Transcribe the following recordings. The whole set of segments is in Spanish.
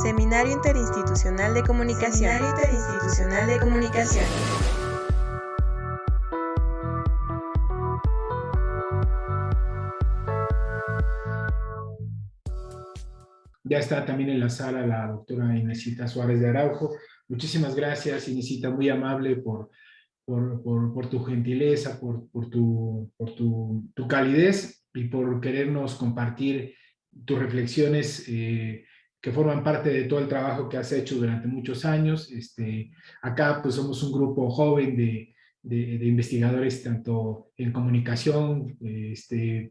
Seminario Interinstitucional de Comunicación. Seminario Interinstitucional de Comunicación. Ya está también en la sala la doctora Inesita Suárez de Araujo. Muchísimas gracias, Inesita, muy amable por tu gentileza, por tu calidez y por querernos compartir tus reflexiones que forman parte de todo el trabajo que has hecho durante muchos años. Acá pues somos un grupo joven de investigadores tanto en comunicación,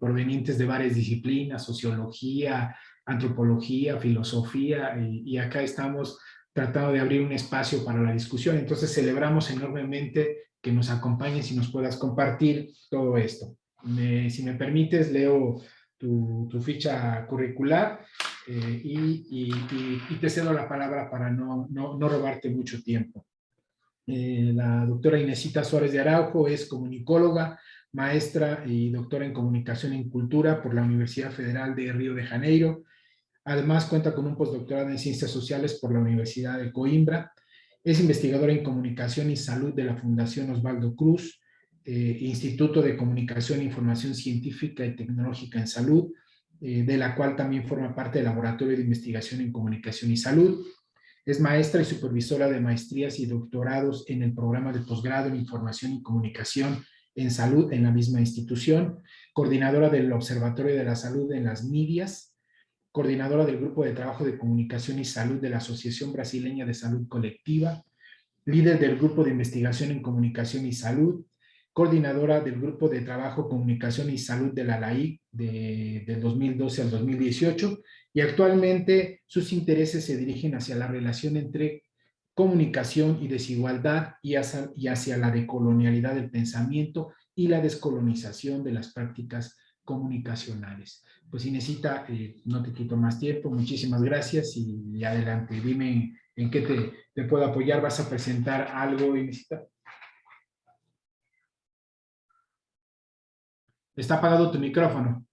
provenientes de varias disciplinas, sociología, antropología, filosofía, y acá estamos tratando de abrir un espacio para la discusión. Entonces celebramos enormemente que nos acompañes y nos puedas compartir todo esto. Si me permites, leo tu ficha curricular y te cedo la palabra para no robarte mucho tiempo. La doctora Inesita Suárez de Araujo es comunicóloga, maestra y doctora en comunicación y cultura por la Universidad Federal de Río de Janeiro. Además, cuenta con un postdoctorado en Ciencias Sociales por la Universidad de Coimbra. Es investigadora en Comunicación y Salud de la Fundación Osvaldo Cruz, Instituto de Comunicación e Información Científica y Tecnológica en Salud, de la cual también forma parte del Laboratorio de Investigación en Comunicación y Salud. Es maestra y supervisora de maestrías y doctorados en el programa de posgrado en Información y Comunicación en Salud en la misma institución, coordinadora del Observatorio de la Salud en las Medias, coordinadora del Grupo de Trabajo de Comunicación y Salud de la Asociación Brasileña de Salud Colectiva, líder del Grupo de Investigación en Comunicación y Salud, coordinadora del Grupo de Trabajo, Comunicación y Salud de la LAIC del 2012 al 2018, y actualmente sus intereses se dirigen hacia la relación entre comunicación y desigualdad y hacia la decolonialidad del pensamiento y la descolonización de las prácticas comunicacionales. Pues Inesita, no te quito más tiempo, muchísimas gracias y adelante, dime en qué te puedo apoyar. ¿Vas a presentar algo, Inesita? Está apagado tu micrófono.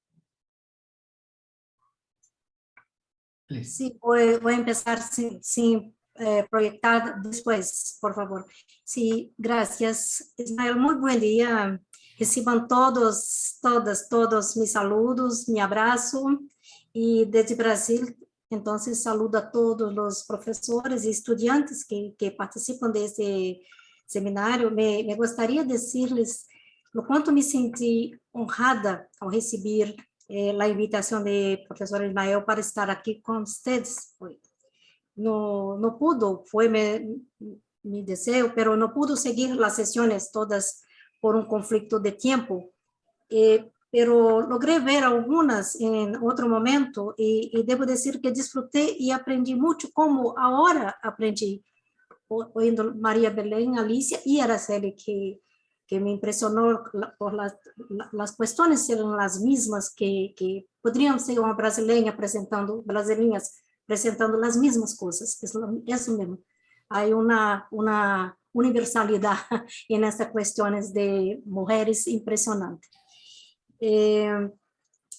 Sí, voy a empezar sin proyectar después, por favor. Sí, gracias, Ismael. Muy buen día. Reciban todos mis saludos, mi abrazo. Y desde Brasil, entonces, saludo a todos los profesores y estudiantes que participan de este seminario. Me gustaría decirles lo cuanto me sentí honrada ao receber a invitação de professor Ismael para estar aqui com vocês. No pudo, foi mi deseo, pero no pudo seguir las sesiones todas por un conflicto de tiempo, pero logré ver algunas en otro momento y debo decir que disfruté y aprendí mucho, como ahora aprendí, oyendo María Belén, Alicia y Araceli, que me impresionó por las cuestiones eran las mismas que podrían ser una brasileña brasileñas presentando las mismas cosas, es lo mismo. Hay una universalidad en estas cuestiones de mujeres impresionante.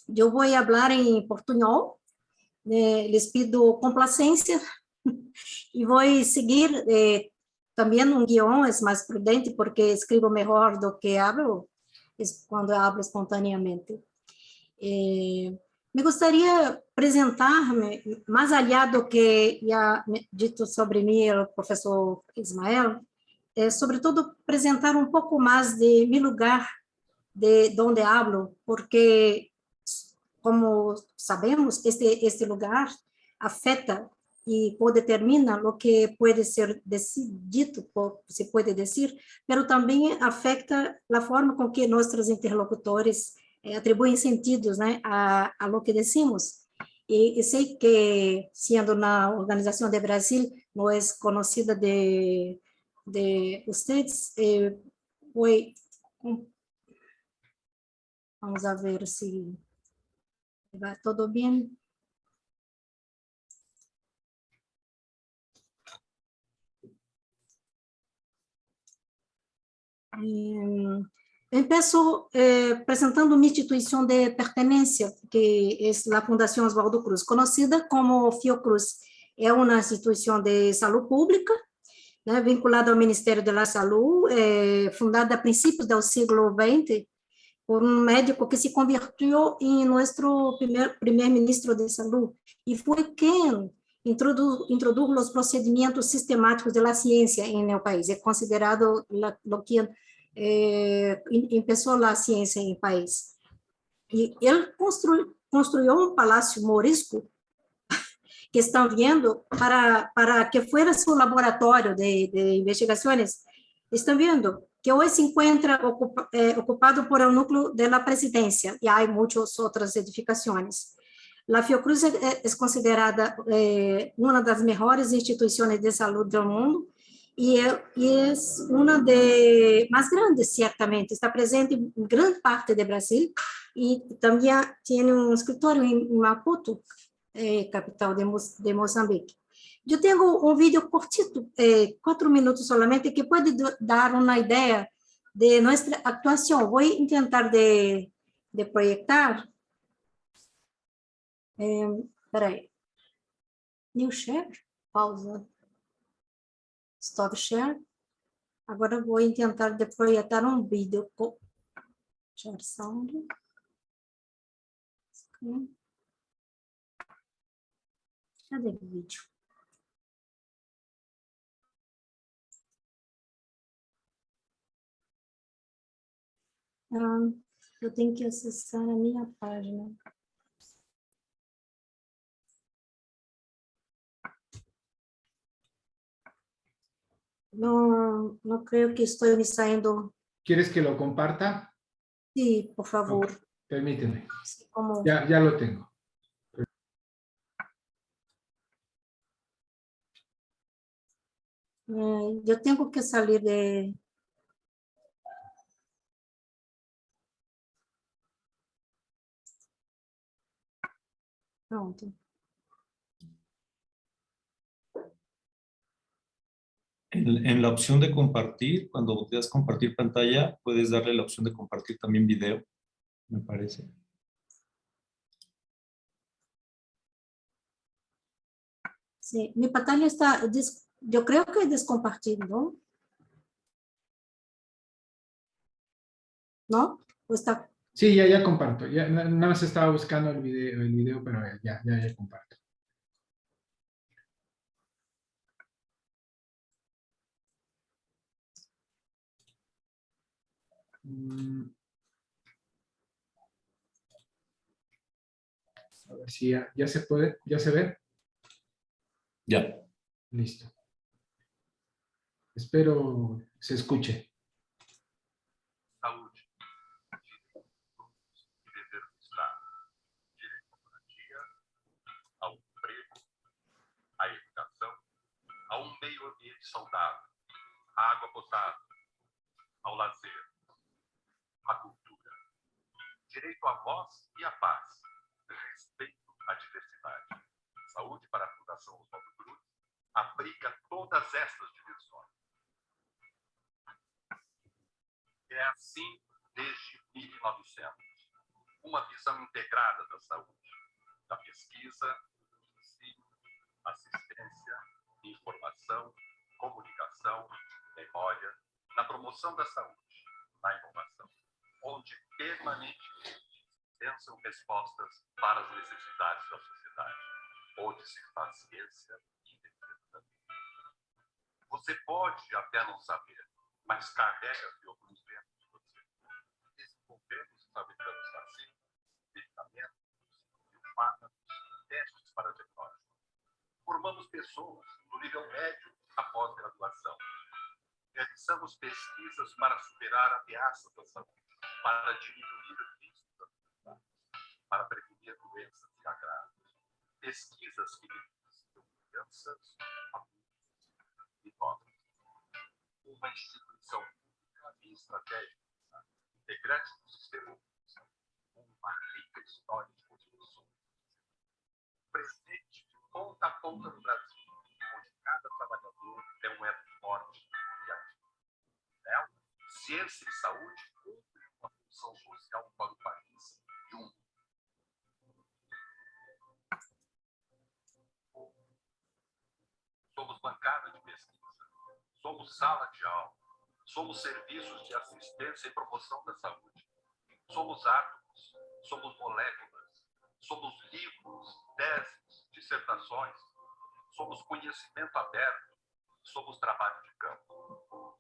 Yo voy a hablar en portuñol, les pido complacencia y voy a seguir también un guión, es más prudente porque escribo mejor do que hablo, es cuando hablo espontáneamente. Me gustaría presentar-me, mais allá do que já dito sobre mim o professor Ismael, sobretudo apresentar um pouco mais de meu lugar, de onde hablo, porque, como sabemos, este lugar afeta y codetermina lo que puede ser dito, se puede decir, pero también afecta la forma con que nuestros interlocutores atribuem sentidos, né, a lo que decimos. E sei que, sendo na Organização de Brasil, não é conhecida de vocês, vamos a ver se vai tudo bem. Empiezo apresentando uma instituição de pertenência, que é a Fundação Osvaldo Cruz, conhecida como Fiocruz. é uma instituição de saúde pública, né, vinculada ao Ministério da Saúde, fundada a princípios do século XX, por um médico que se convirtió em nosso primeiro-ministro de saúde, e foi quem introdujo os procedimentos sistemáticos da ciência em el país. É considerado o que começou a ciência em país. E ele construiu um palácio morisco que estão vendo para que fuera su laboratório de investigações. Estão vendo que hoje se encontra ocupado por el núcleo de la presidencia, e há muitas outras edificações. La Fiocruz é considerada uma das melhores instituições de saúde do mundo, e é uma das mais grandes, certamente. Está presente em grande parte do Brasil, e também tem um escritório em Maputo, capital de Moçambique. Eu tenho um vídeo cortito, 4 minutos solamente, que pode dar uma ideia de nossa atuação. Vou tentar de projetar. Espera aí. New share, pausa. Stop share. Agora vou tentar de projetar um vídeo. Share sound. Cadê o vídeo? Eu tenho que acessar a minha página. Não creio que estou me saindo. ¿Quieres que lo comparta? Sí, por favor. Okay, permíteme. Sí, como... Ya lo tengo. Eu tenho que sair de... Pronto. En la opción de compartir, cuando te das compartir pantalla, puedes darle la opción de compartir también video, me parece. Sí, mi pantalla está, yo creo que descompartido, ¿no? ¿O está? Sí, ya comparto. Ya, nada más estaba buscando el video, pero ya comparto. A ver si ya se puede, ¿ya se ve? Ya. Listo. Espero se escuche. Saúde, dever do Estado, direito à moradia, ao emprego, à educação, a um meio ambiente saudável, à água potável, ao lazer, à cultura, direito à voz e à paz, respeito à diversidade. Saúde para a Fundação Oswaldo Cruz abriga todas essas dimensões. É assim desde 1900, uma visão integrada da saúde, da pesquisa, ensino, assistência, informação, comunicação, memória, na promoção da saúde, na inovação, onde permanentemente pensam respostas para as necessidades da sociedade, onde se faz ciência e defesa da vida. Você pode até não saber, mas carrega a Fiocruz dentro de você. Desenvolvemos e fabricamos vacinas, medicamentos, biofármacos, testes para diagnóstico. Formamos pessoas no nível médio à pós-graduação. Realizamos pesquisas para superar ameaças da saúde, para diminuir o risco da enfermidade, para prevenir doenças e agravos. Pesquisas que beneficiam crianças, adultos e jovens. Uma instituição pública e estratégica, integrante do sistema público, uma rica história de contribuições. Presente de ponta a ponta no Brasil, onde cada trabalhador é um elo forte e ativo. Nela, ciência e saúde cumprem uma função social para o país e o mundo. somos sala de aula, somos serviços de assistência e promoção da saúde, somos átomos, somos moléculas, somos livros, teses, dissertações, somos conhecimento aberto, somos trabalho de campo,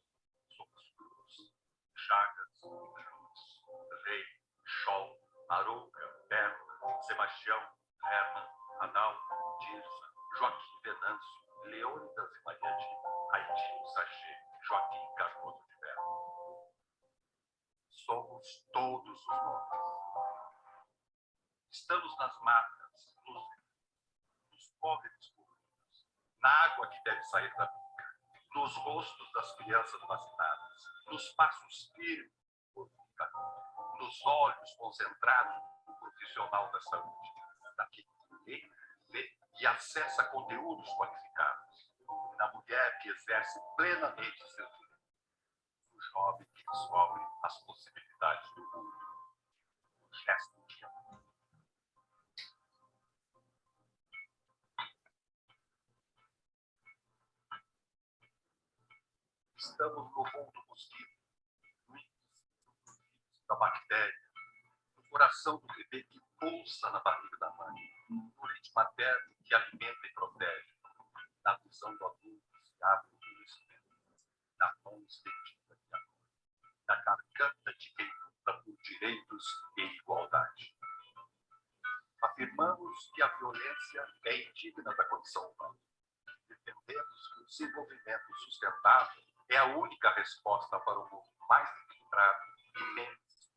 somos cruz, chagas, cruz, rei, Scholl, Arouca, Berta, Sebastião, Hermann, Adalto, Tirsa, Joaquim Venâncio, Leônidas e Mariante, Aitinho Sachê, Joaquim Cardoso de Mello. Somos todos os nomes. Estamos nas matas, nos córregos públicos, na água que deve sair da boca, nos rostos das crianças vacinadas, nos passos firmes do caminho, nos olhos concentrados do profissional da saúde, daquele que lê, vê e acessa conteúdos qualificados, na mulher que exerce plenamente seu direito, no jovem que descobre as possibilidades do mundo, o gesto de amor. Estamos no voo do mosquito, no índice da bactéria, no coração do bebê que pulsa na barriga da mãe, no leite materno que alimenta e protege, na visão do adulto que se abre o conhecimento, na mão estendida de amor, na garganta de quem luta por direitos e igualdade. Afirmamos que a violência é indigna da condição humana. Defendemos que o desenvolvimento sustentável é a única resposta para um mundo mais equilibrado e menos.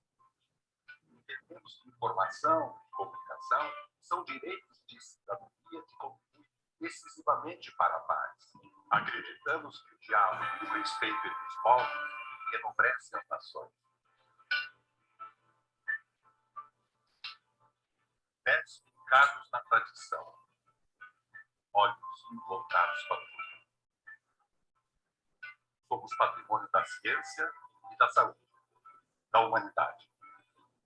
Entendemos que informação e comunicação são direitos de cidadania que contribuem decisivamente para a paz. Acreditamos que o diálogo e o respeito entre os povos enobrecem as nações. Pés fincados na tradição, olhos voltados para o futuro. Somos patrimônio da ciência e da saúde, da humanidade,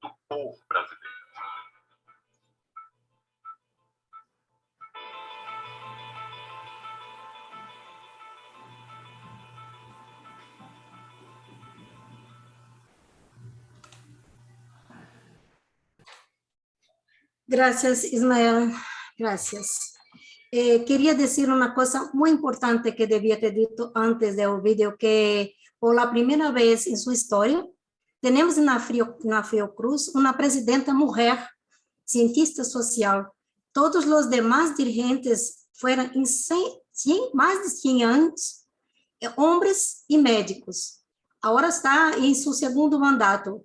do povo brasileiro. Gracias, Ismael. Gracias. Quería decir una cosa muy importante que debía ter dito antes del video, que por la primera vez en su historia, tenemos na Fiocruz una presidenta mujer, cientista social. Todos los demás dirigentes fueron en más de 100 años, hombres y médicos. Ahora está en su segundo mandato.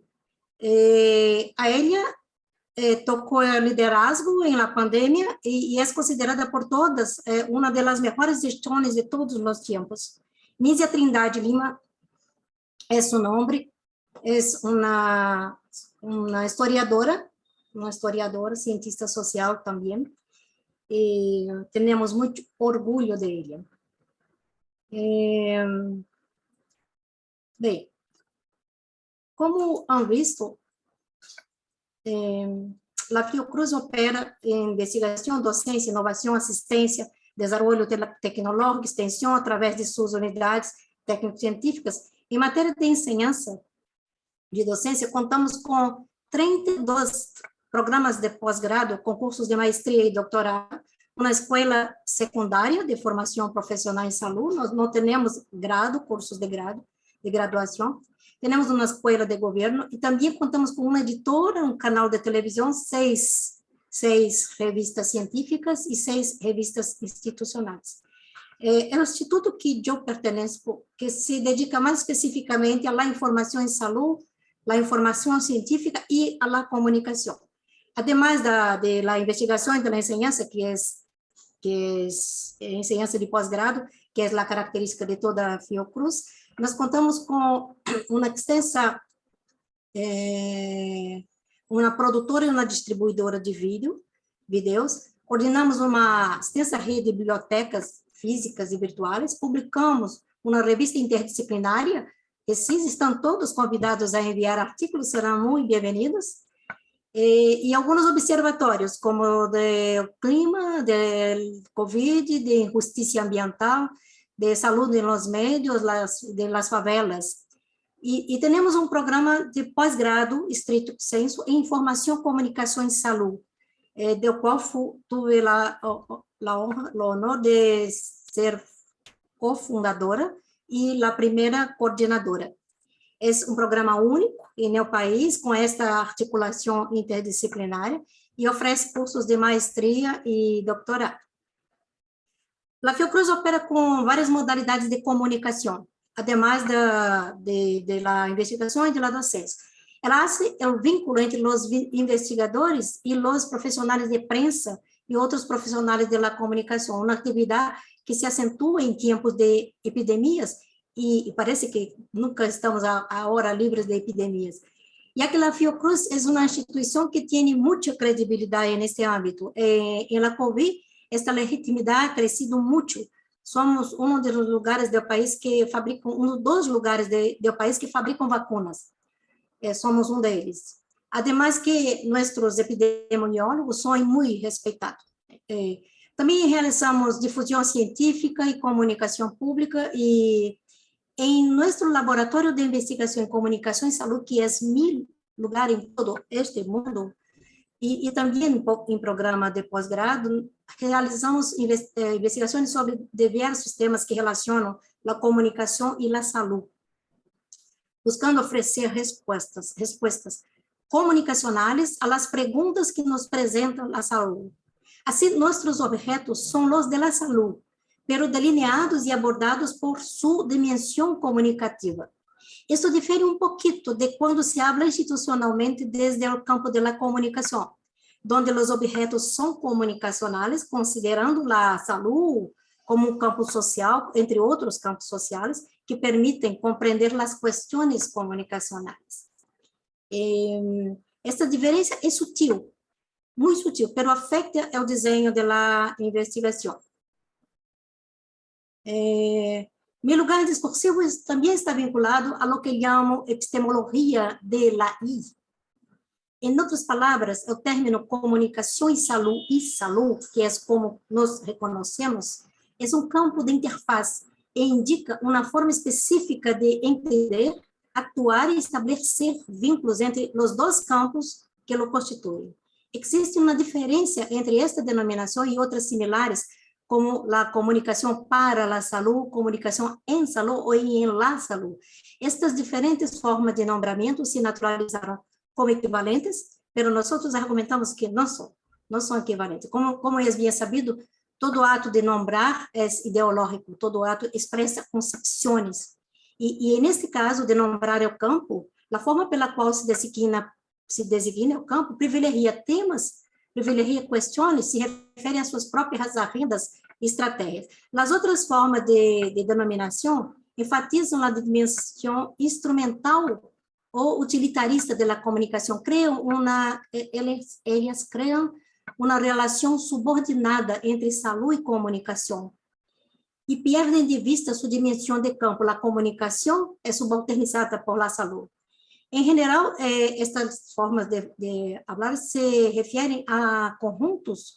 A ella tocó el liderazgo en la pandemia y es considerada por todas una de las mejores gestiones de todos los tiempos. Nízia Trindade Lima es su nombre, es una historiadora, cientista social también, y tenemos mucho orgullo de ella. Bem, como han visto, la Fiocruz opera en investigación, docencia, innovación, asistencia, desarrollo tecnológico, extensión a través de sus unidades técnico-científicas. En materia de enseñanza, de docencia, contamos con 32 programas de posgrado, concursos de maestría y doctorado, una escuela secundaria de formación profesional en salud, no tenemos grado, cursos de grado, de graduación. Temos uma escola de governo e também contamos com uma editora, um canal de televisão, 6 revistas científicas e 6 revistas institucionais. É um instituto que eu pertenço, que se dedica mais especificamente à informação em saúde, à informação científica e à comunicação. Además de la investigação e da enseñanza, que é enseñanza de pós-grado, que é a característica de toda a Fiocruz, nós contamos com uma extensa, uma produtora e uma distribuidora de vídeos, coordenamos uma extensa rede de bibliotecas físicas e virtuais, publicamos uma revista interdisciplinária, que sim, estão todos convidados a enviar artigos, serão muito bem-vindos, e alguns observatórios, como do clima, do Covid, de justiça ambiental, de salud en los medios de las favelas. Y tenemos un programa de pós-grado, estricto sensu, em informação, comunicação e saúde, do qual tuve o honor de ser cofundadora e a primeira coordenadora. É um programa único no país, com esta articulação interdisciplinar, e oferece cursos de maestria e doutorado. A Fiocruz opera com várias modalidades de comunicação, además da investigação e da docência. Ela hace o vínculo entre os investigadores e os profissionais de prensa e outros profissionais da comunicação, uma atividade que se acentua em tempos de epidemias, e parece que nunca estamos agora livres de epidemias. Ya que la Fiocruz es una institución que tiene mucha credibilidad en este ámbito. En la COVID, esta legitimidad ha crecido mucho. Somos uno de los lugares del país que fabrican, uno de dos lugares del país que fabrican vacunas. Somos uno de ellos. Además que nuestros epidemiólogos son muy respetados. También realizamos difusión científica y comunicación pública y en nuestro laboratorio de investigación en comunicación y salud, que es 1000 lugares en todo este mundo, y también en programa de posgrado, realizamos investigaciones sobre diversos temas que relacionan la comunicación y la salud, buscando ofrecer respuestas comunicacionales a las preguntas que nos presentan la salud. Así, nuestros objetos son los de la salud, pero delineados y abordados por su dimensión comunicativa. Esto difiere un poquito de cuando se habla institucionalmente desde el campo de la comunicación, donde los objetos son comunicacionales, considerando la salud como un campo social, entre otros campos sociales, que permiten comprender las cuestiones comunicacionales. Esta diferencia es sutil, muy sutil, pero afecta el diseño de la investigación. Mi lugar discursivo también está vinculado a lo que llamo epistemología de la I. En otras palabras, el término comunicación y salud, que es como nos reconocemos, es un campo de interfaz e indica una forma específica de entender, actuar y establecer vínculos entre los dos campos que lo constituyen. Existe una diferencia entre esta denominación y otras similares, como la comunicación para la salud, comunicación en salud o en la salud. Estas diferentes formas de nombramiento se naturalizaron como equivalentes, pero nosotros argumentamos que no son equivalentes. Como es bien sabido, todo acto de nombrar es ideológico, todo acto expresa concepciones. Y en este caso de nombrar el campo, la forma pela cual se designa el campo privilegia temas, privilegia cuestiones, se refere a suas próprias agendas e estratégias. As outras formas de denominação enfatizam a dimensão instrumental ou utilitarista da comunicação, eles criam uma relação subordinada entre saúde e comunicação, e perdem de vista sua dimensão de campo. A comunicação é subalternizada por la saúde. Em geral, estas formas de falar se referem a conjuntos,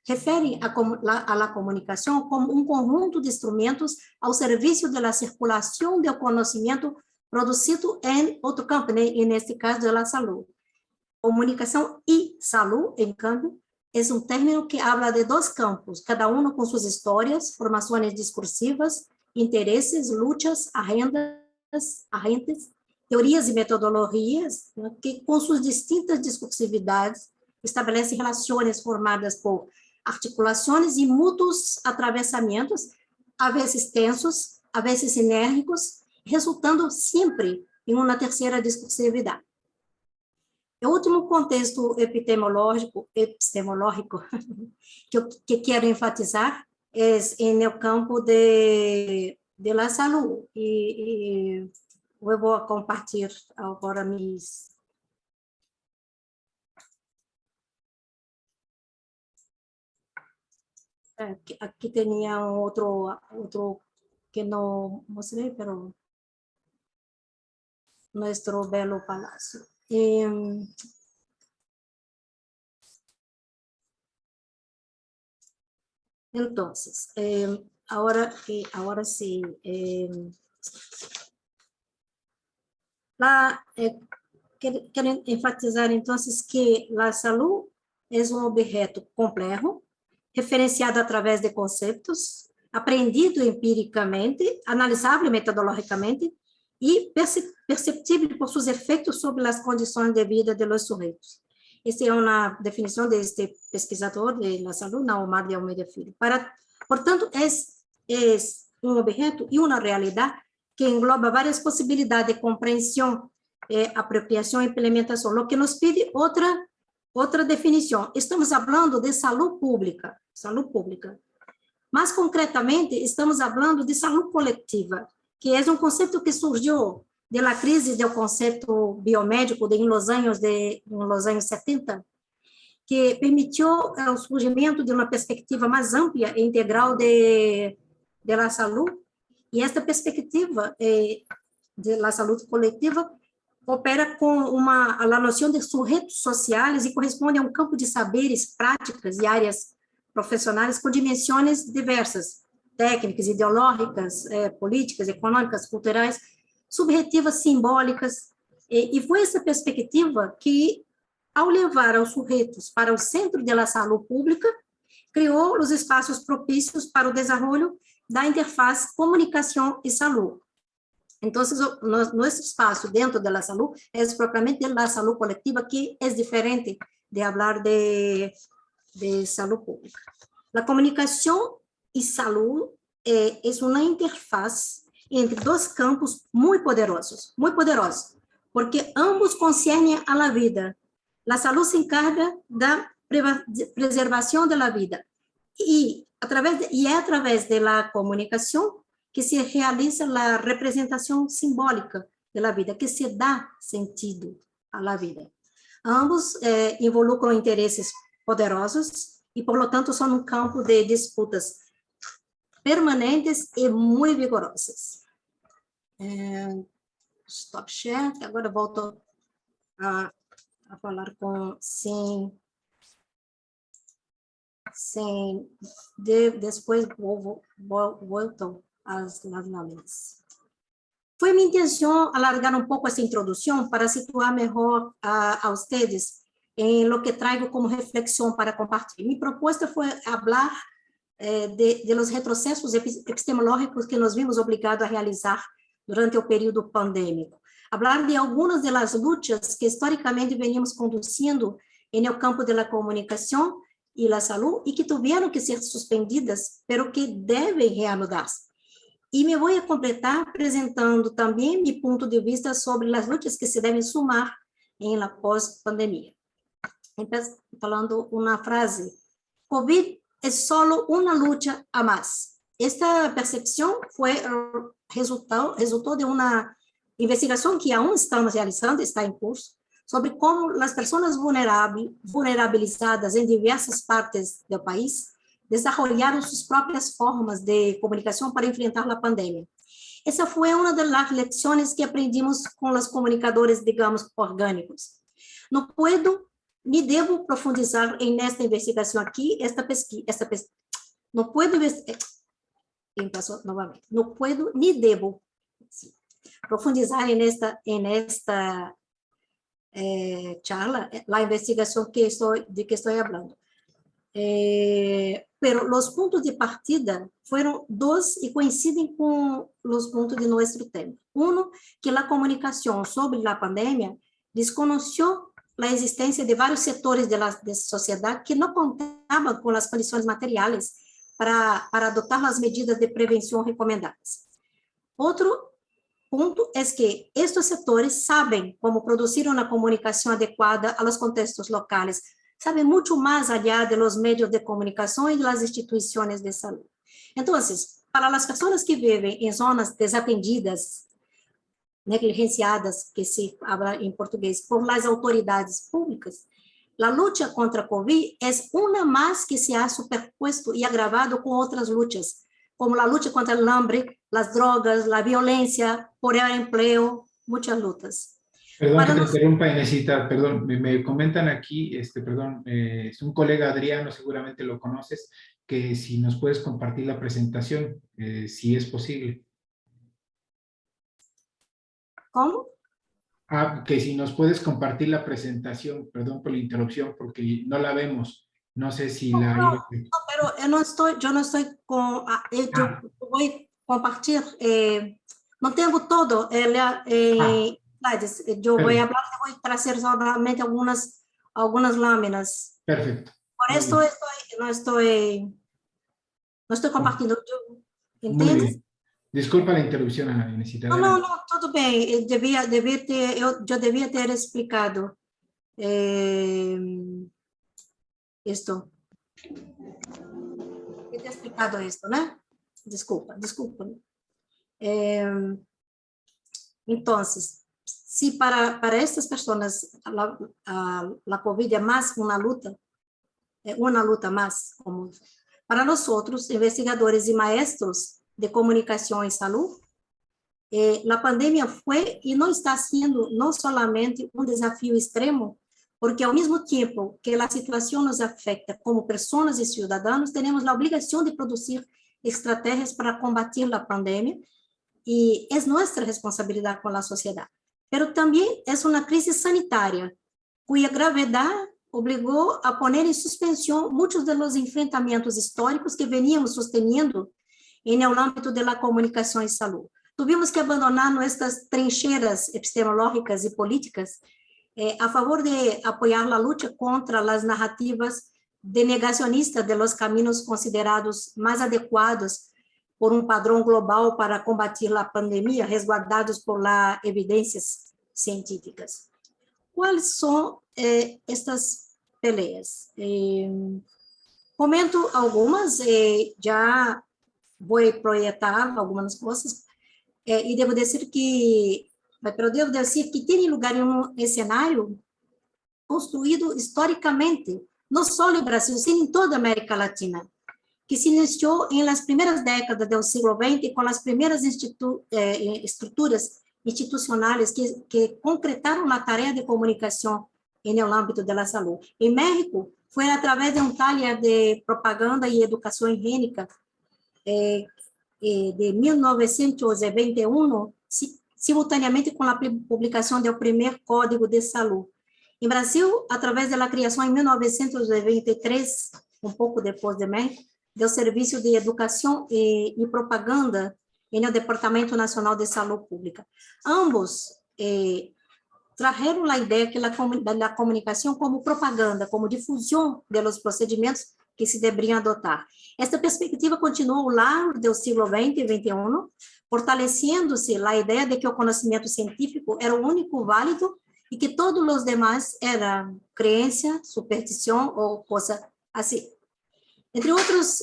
referem a la comunicação como um conjunto de instrumentos ao serviço da circulação do conhecimento produzido em outro campo, né? Neste caso, da saúde. Comunicação e saúde, em cambio, é um término que habla de dois campos, cada um com suas histórias, formações discursivas, interesses, lutas, agentes, teorias e metodologias, né, que, com suas distintas discursividades, estabelecem relações formadas por articulações e mútuos atravessamentos, a vezes tensos, a vezes sinérgicos, resultando sempre em uma terceira discursividade. O último contexto epistemológico que quero enfatizar é no campo de la salud, e eu vou compartilhar agora mis... Aqui tinha outro que não mostrei, pero nuestro belo palácio. Entonces, ahora sí. Quero enfatizar, então, que a saúde é objeto complexo, referenciado através de conceitos, aprendido empiricamente, analisável metodologicamente e perceptível por seus efeitos sobre as condições de vida de los sujeitos. Esta é uma definição deste pesquisador de la saúde, Naomar de Almeida Filho. Portanto, é objeto e uma realidade que engloba várias possibilidades de compreensão, apropriação e implementação, o que nos pede outra definição. Estamos falando de saúde pública. Mais concretamente, estamos falando de saúde coletiva, que é um conceito que surgiu da crise do conceito biomédico em los anos 70, que permitiu o surgimento de uma perspectiva mais ampla e integral da saúde, e esta perspectiva da saúde coletiva opera com a noção de sujeitos sociais e corresponde a um campo de saberes, práticas e áreas profissionais com dimensões diversas, técnicas, ideológicas, políticas, econômicas, culturais, subjetivas, simbólicas, e foi essa perspectiva que, ao levar os sujeitos para o centro da saúde pública, criou os espaços propícios para o desenvolvimento da interface comunicação e saúde. Então, nosso espaço dentro da saúde é propriamente da saúde coletiva, que é diferente de falar de saúde pública. A comunicação e saúde é uma interface entre dois campos muito poderosos, porque ambos concernem a vida. A saúde se encarga da preservação da vida e é através da comunicação que se realiza a representação simbólica da vida, que se dá sentido à vida. Ambos involucram interesses poderosos e, por lo tanto, são um campo de disputas permanentes e muito vigorosas. Stop share, agora volto a falar depois volto às láminas. Foi minha intenção alargar um pouco essa introdução para situar melhor a vocês em lo que trago como reflexão para compartilhar. Minha proposta foi falar de los retrocessos epistemológicos que nos vimos obrigados a realizar durante o período pandêmico. Falar de algumas das lutas que historicamente veníamos conduzindo no campo da comunicação e da saúde e que tiveram que ser suspendidas, pero que devem reanudar-se. E me vou completar apresentando também meu ponto de vista sobre as lutas que se devem sumar em la pós-pandemia. Falando uma frase: COVID é só uma luta a mais. Esta percepção resultou de uma investigação que aún estamos realizando, está em curso, sobre como as pessoas vulnerabilizadas em diversas partes do país desenvolveram suas próprias formas de comunicação para enfrentar a pandemia. Essa foi uma das lições que aprendimos com os comunicadores, digamos, orgânicos. Não puedo ni debo profundizar nesta investigação aqui, não puedo ni debo profundizar nesta charla, a investigação de que estou falando. Pero os pontos de partida foram dois e coincidem com os pontos de nosso tema. Que a comunicação sobre a pandemia desconheceu a existência de vários setores da sociedade que não contavam com as condições materiais para adotar as medidas de prevenção recomendadas. Outro ponto é que estes setores sabem como produzir uma comunicação adequada aos contextos locais, sabem muito mais allá de los meios de comunicação e das instituições de saúde. Então, para as pessoas que vivem em zonas desatendidas, negligenciadas, que se habla em português, por as autoridades públicas, a luta contra a Covid é uma mais que se ha superpuesto e agravado com outras lutas, como a luta contra o hambre, as drogas, a violência, por el empleo, muitas lutas. Perdón que te interrumpa, Inesita, perdón, me comentan aquí, perdón, es un colega Adriano, seguramente lo conoces, que si nos puedes compartir la presentación, si es posible. ¿Cómo? Que si nos puedes compartir la presentación, perdón por la interrupción, porque no la vemos. No sé si la... No, pero yo no estoy con... yo voy a compartir, no tengo todo, slides. Yo voy a hablar, voy a traer solamente algunas láminas. Perfecto. Por esto no estoy compartiendo. Muy ¿Entiendes? bien. Disculpa la interrupción, Ana Inesita. No, todo bem. Eu devia ter explicado esto. Eu ter explicado esto, né? Desculpa. Entonces, si para estas personas la COVID es más una luta más común. Para nosotros, investigadores y maestros de comunicación y salud, la pandemia fue y no está siendo no solamente un desafío extremo, porque al mismo tiempo que la situación nos afecta como personas y ciudadanos, tenemos la obligación de producir estrategias para combatir la pandemia y es nuestra responsabilidad con la sociedad. Pero también es una crisis sanitaria, cuya gravedad obligó a poner en suspensión muchos de los enfrentamientos históricos que veníamos sosteniendo en el ámbito de la comunicación y salud. Tuvimos que abandonar nuestras trincheras epistemológicas y políticas a favor de apoyar la lucha contra las narrativas denegacionistas de los caminos considerados más adecuados por un padrón global para combatir la pandemia, resguardados por las evidencias científicas. ¿Cuáles son estas peleas? Comento algumas, já vou projetar algumas coisas, e devo dizer que tem lugar em um cenário construído historicamente, não só no Brasil, sino em toda a América Latina, que se iniciou em las primeiras décadas do século XX com as primeiras estruturas institucionais que concretaram a tarefa de comunicação no âmbito da saúde. Em México, foi através de taller de propaganda e educação higiênica de 1921, simultaneamente com a publicação do primeiro Código de Saúde. Em Brasil, através da criação em 1923, um pouco depois de México, do Serviço de Educação e Propaganda no Departamento Nacional de Saúde Pública. Ambos trajeron a ideia da comunicação como propaganda, como difusão dos procedimentos que se deveriam adotar. Esta perspectiva continuou ao longo do século XX e XXI, fortalecendo-se a ideia de que o conhecimento científico era o único válido e que todos os demais eram crença, superstição ou coisa assim. Entre outros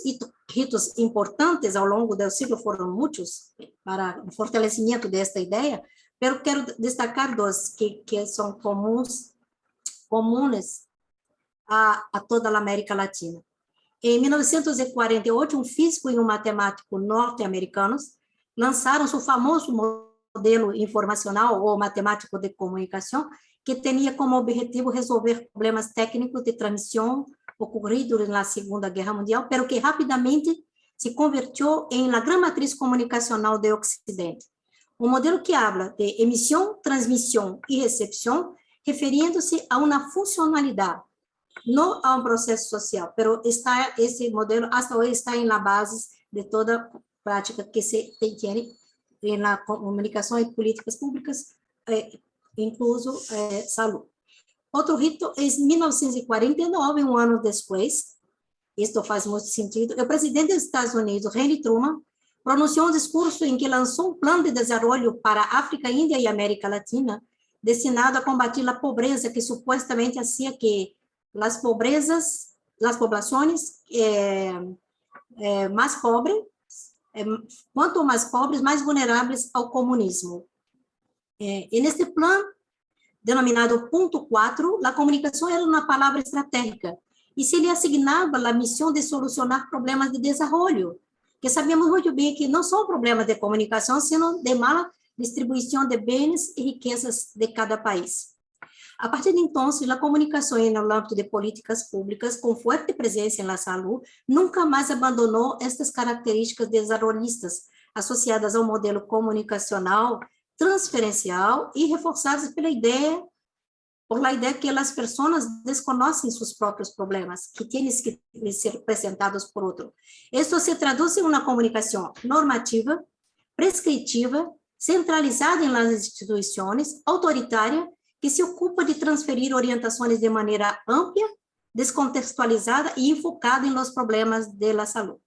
hitos importantes ao longo do século, foram muitos para o fortalecimento desta ideia, mas quero destacar dois que são comuns a toda a América Latina. Em 1948, um físico e um matemático norte-americanos lançaram seu famoso modelo informacional ou matemático de comunicação, que tinha como objetivo resolver problemas técnicos de transmissão ocorridos na Segunda Guerra Mundial, pero que rapidamente se convirtió en la gran matriz comunicacional de Occidente. Un modelo que habla de emisión, transmisión y recepción, refiriéndose a una funcionalidad, no a un proceso social, pero ese modelo hasta hoy está en la base de toda práctica que se tiene en la comunicación y políticas públicas, incluso salud. Outro rito é em 1949, um ano depois, isto faz muito sentido, o presidente dos Estados Unidos, Harry Truman, pronunciou um discurso em que lançou um plano de desenvolvimento para a África, Índia e América Latina, destinado a combater a pobreza, que supostamente hacía que as populações mais pobres, quanto mais pobres, mais vulneráveis ao comunismo. E neste plano, denominado ponto 4, a comunicação era uma palavra estratégica e se lhe assignava a missão de solucionar problemas de desenvolvimento, que sabemos muito bem que não são problemas de comunicação, sino de mala distribuição de bens e riquezas de cada país. A partir de entonces, a comunicação no âmbito de políticas públicas, com forte presença na saúde, nunca mais abandonou estas características desenvolvimentistas associadas ao modelo comunicacional transferencial e reforçadas por la ideia que as pessoas desconhecem seus próprios problemas, que têm que ser apresentados por outro. Isso se traduz em uma comunicação normativa, prescritiva, centralizada em las instituições, autoritária, que se ocupa de transferir orientações de maneira ampla, descontextualizada e enfocada em los problemas de la salud.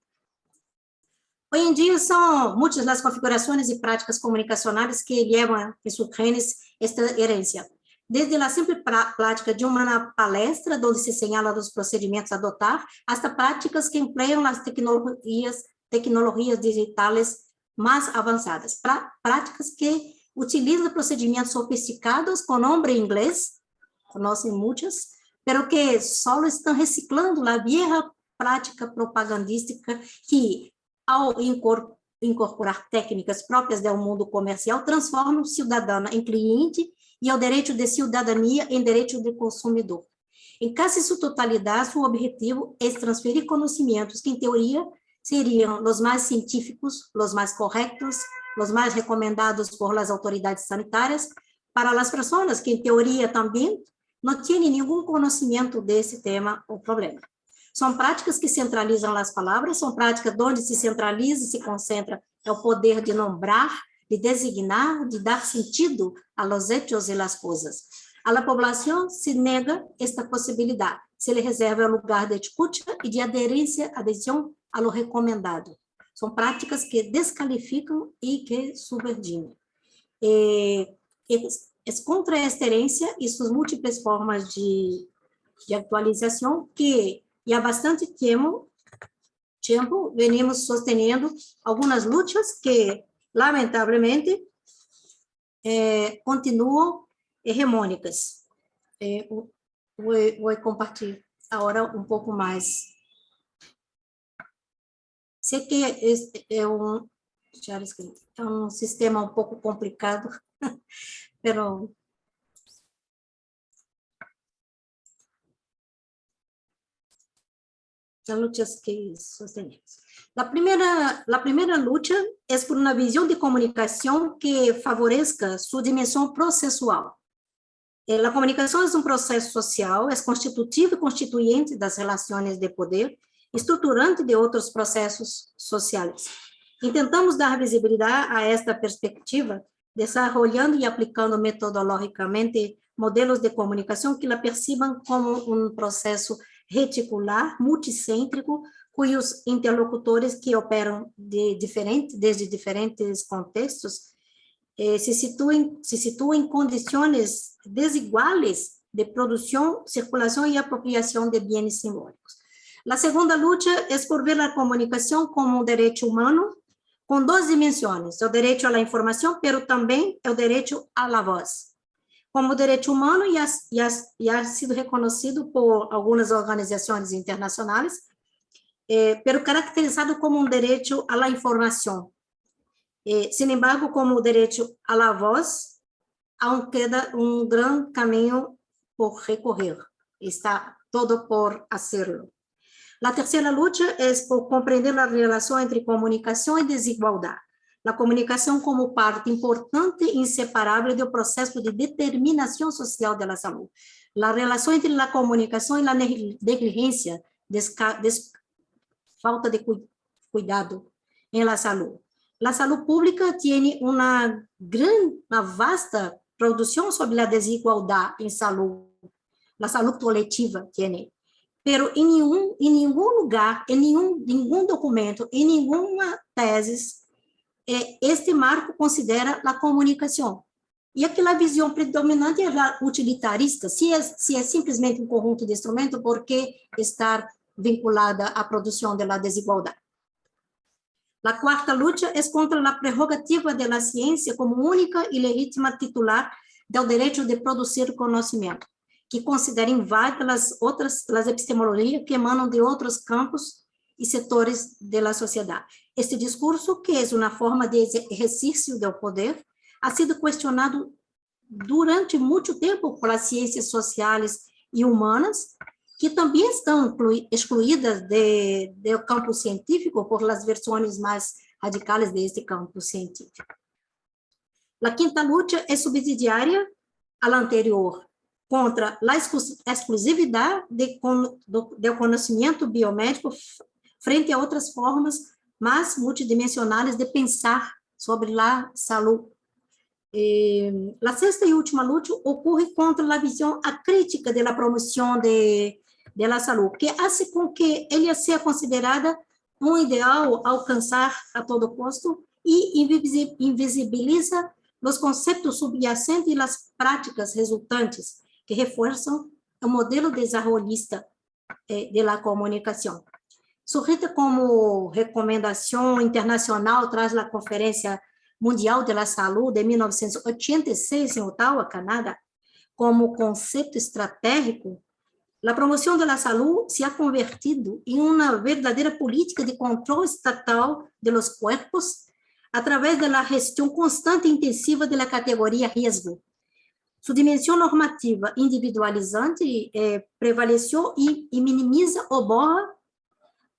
Hoje em dia, são muitas as configurações e práticas comunicacionais que levam em seus genes esta herência. Desde a simples prática de uma palestra, onde se señala os procedimentos a adotar, hasta práticas que empregam as tecnologias digitais mais avançadas. Práticas que utilizam procedimentos sofisticados com nome em inglês, conhecem muitas, pero que só estão reciclando a vieja prática propagandística que, ao incorporar técnicas próprias do mundo comercial, transformam o cidadão em cliente e o direito de cidadania em direito de consumidor. Em quase sua totalidade, seu objetivo é transferir conhecimentos que, em teoria, seriam os mais científicos, os mais corretos, os mais recomendados por las autoridades sanitárias, para as pessoas que, em teoria, também não têm nenhum conhecimento desse tema ou problema. São práticas que centralizam as palavras, são práticas onde se centraliza e se concentra o poder de nombrar, de designar, de dar sentido a los hechos e las coisas. A la poblação se nega esta possibilidade, se lhe reserva o lugar de escuta e de adesão a lo recomendado. São práticas que descalificam e que subvertem. É contra esta herência e suas múltiplas formas de atualização que, há bastante tempo, venimos sustentando algumas lutas que, lamentavelmente, continuam hegemônicas. Vou compartilhar agora um pouco mais. Sei que é um sistema um pouco complicado, pero las luchas que sostenemos. La primera lucha es por una visión de comunicación que favorezca su dimensión procesual. La comunicación es un proceso social, es constitutivo y constituyente de las relaciones de poder, estruturante de outros processos sociais. Intentamos dar visibilidade a esta perspectiva, desarrollando e aplicando metodologicamente modelos de comunicação que la percibam como um processo reticular, multicêntrico, cujos interlocutores que operam desde diferentes contextos se situam em condições desiguais de produção, circulação e apropriação de bens simbólicos. A segunda luta é por ver a comunicação como um direito humano com duas dimensões, o direito à informação, pero também o direito à voz. Como direito humano, e ha sido reconhecido por algumas organizações internacionais, pero caracterizado como um direito à informação. Sin embargo, como direito à voz, aún queda um grande caminho por recorrer. Está todo por hacerlo. A terceira luta é por compreender a relação entre comunicação e desigualdade. A comunicação como parte importante e inseparável do processo de determinação social da saúde. A relação entre a comunicação e a negligência, falta de cuidado em la saúde. A saúde pública tem uma vasta produção sobre a desigualdade em saúde. A saúde coletiva tem. Pero em nenhum lugar, em nenhum documento, em nenhuma tese, este marco considera a comunicação. E aquela visão predominante é a utilitarista. Se é simplesmente um conjunto de instrumentos, por que estar vinculada à produção da desigualdade? A quarta luta é contra a prerrogativa da ciência como única e legítima titular do direito de produzir conhecimento, que considera inválida as epistemologias que emanam de outros campos e setores da sociedade. Este discurso, que é uma forma de exercício do poder, ha sido questionado durante muito tempo pelas ciências sociais e humanas, que também estão excluídas do campo científico por las versões mais radicais deste campo científico. A quinta luta é subsidiária à anterior, contra a exclusividade do conhecimento biomédico frente a outras formas mais multidimensionais de pensar sobre a saúde. A sexta e última luta ocorre contra a visão acrítica da promoção da saúde, que faz com que ela seja considerada um ideal a alcançar a todo custo e invisibiliza os conceitos subyacentes e as práticas resultantes que reforçam o modelo desenvolvista da comunicação. Surgida como recomendação internacional tras a Conferência Mundial da Saúde de 1986 em Ottawa, Canadá, como conceito estratégico, a promoção da saúde se ha convertido em uma verdadeira política de controle estatal de los cuerpos através da gestão constante e intensiva da categoria risco. Sua dimensão normativa individualizante prevaleceu e minimiza ou borra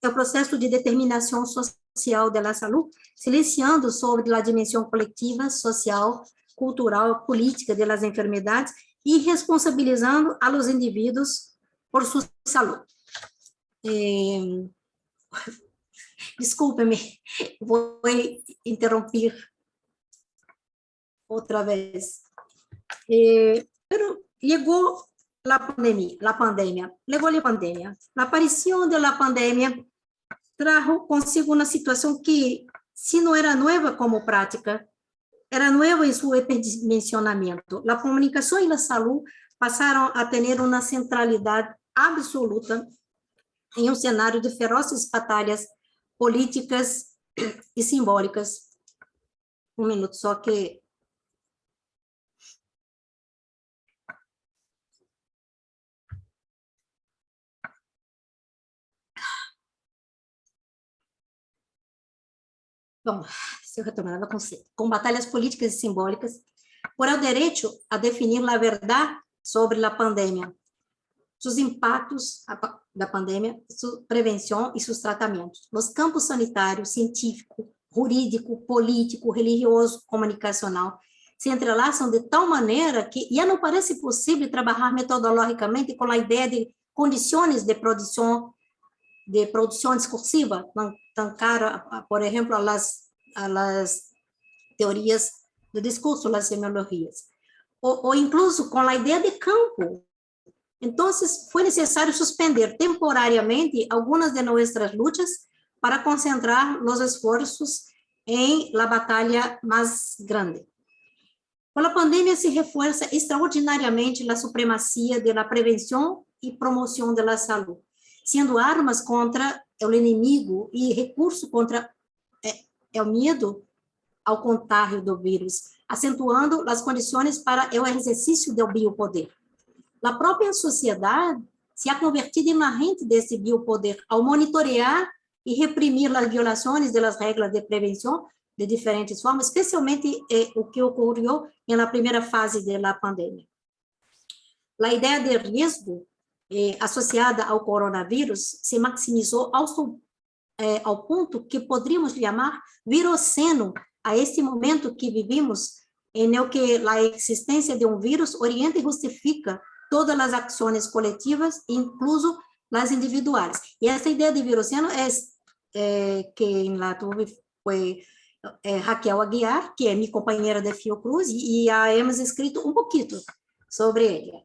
o processo de determinação social da saúde, silenciando sobre a dimensão coletiva, social, cultural, política das enfermidades e responsabilizando a los indivíduos por sua saúde. Desculpe-me, vou interromper outra vez. Pero chegou a pandemia. A aparição da pandemia trajo consigo uma situação que, se não era nova como prática, era nova em seu hiperdimensionamento. A comunicação e a saúde passaram a ter uma centralidade absoluta em um cenário de ferozes batalhas políticas e simbólicas. Um minuto, só que... Bom, se eu retomar o conceito. Com batalhas políticas e simbólicas, por el direito a definir a verdade sobre a pandemia, seus impactos da pandemia, sua prevenção e seus tratamentos. Nos campos sanitário, científico, jurídico, político, religioso, comunicacional, se entrelaçam de tal maneira que já não parece possível trabalhar metodologicamente com a ideia de condições de produção discursiva, tan cara, por exemplo, a las teorias do discurso, as semiologias, ou incluso com a ideia de campo. Então, foi necessário suspender temporariamente algumas de nossas lutas para concentrar os esforços em la batalha mais grande. Com a pandemia se reforça extraordinariamente a supremacia da prevenção e promoção da saúde, sendo armas contra o inimigo e recurso contra o medo ao contágio do vírus, acentuando as condições para o exercício do biopoder. A própria sociedade se ha convertido em agente desse biopoder ao monitorear e reprimir as violações das regras de prevenção de diferentes formas, especialmente o que ocorreu na primeira fase da pandemia. A ideia de risco associada ao coronavírus se maximizou ao ponto que poderíamos chamar viroceno a este momento que vivimos, em que a existência de um vírus orienta e justifica todas as ações coletivas, incluso as individuais. E essa ideia de viroceno que em la tuve foi Raquel Aguiar, que é minha companheira de Fiocruz, e hemos escrito um pouquinho sobre ela.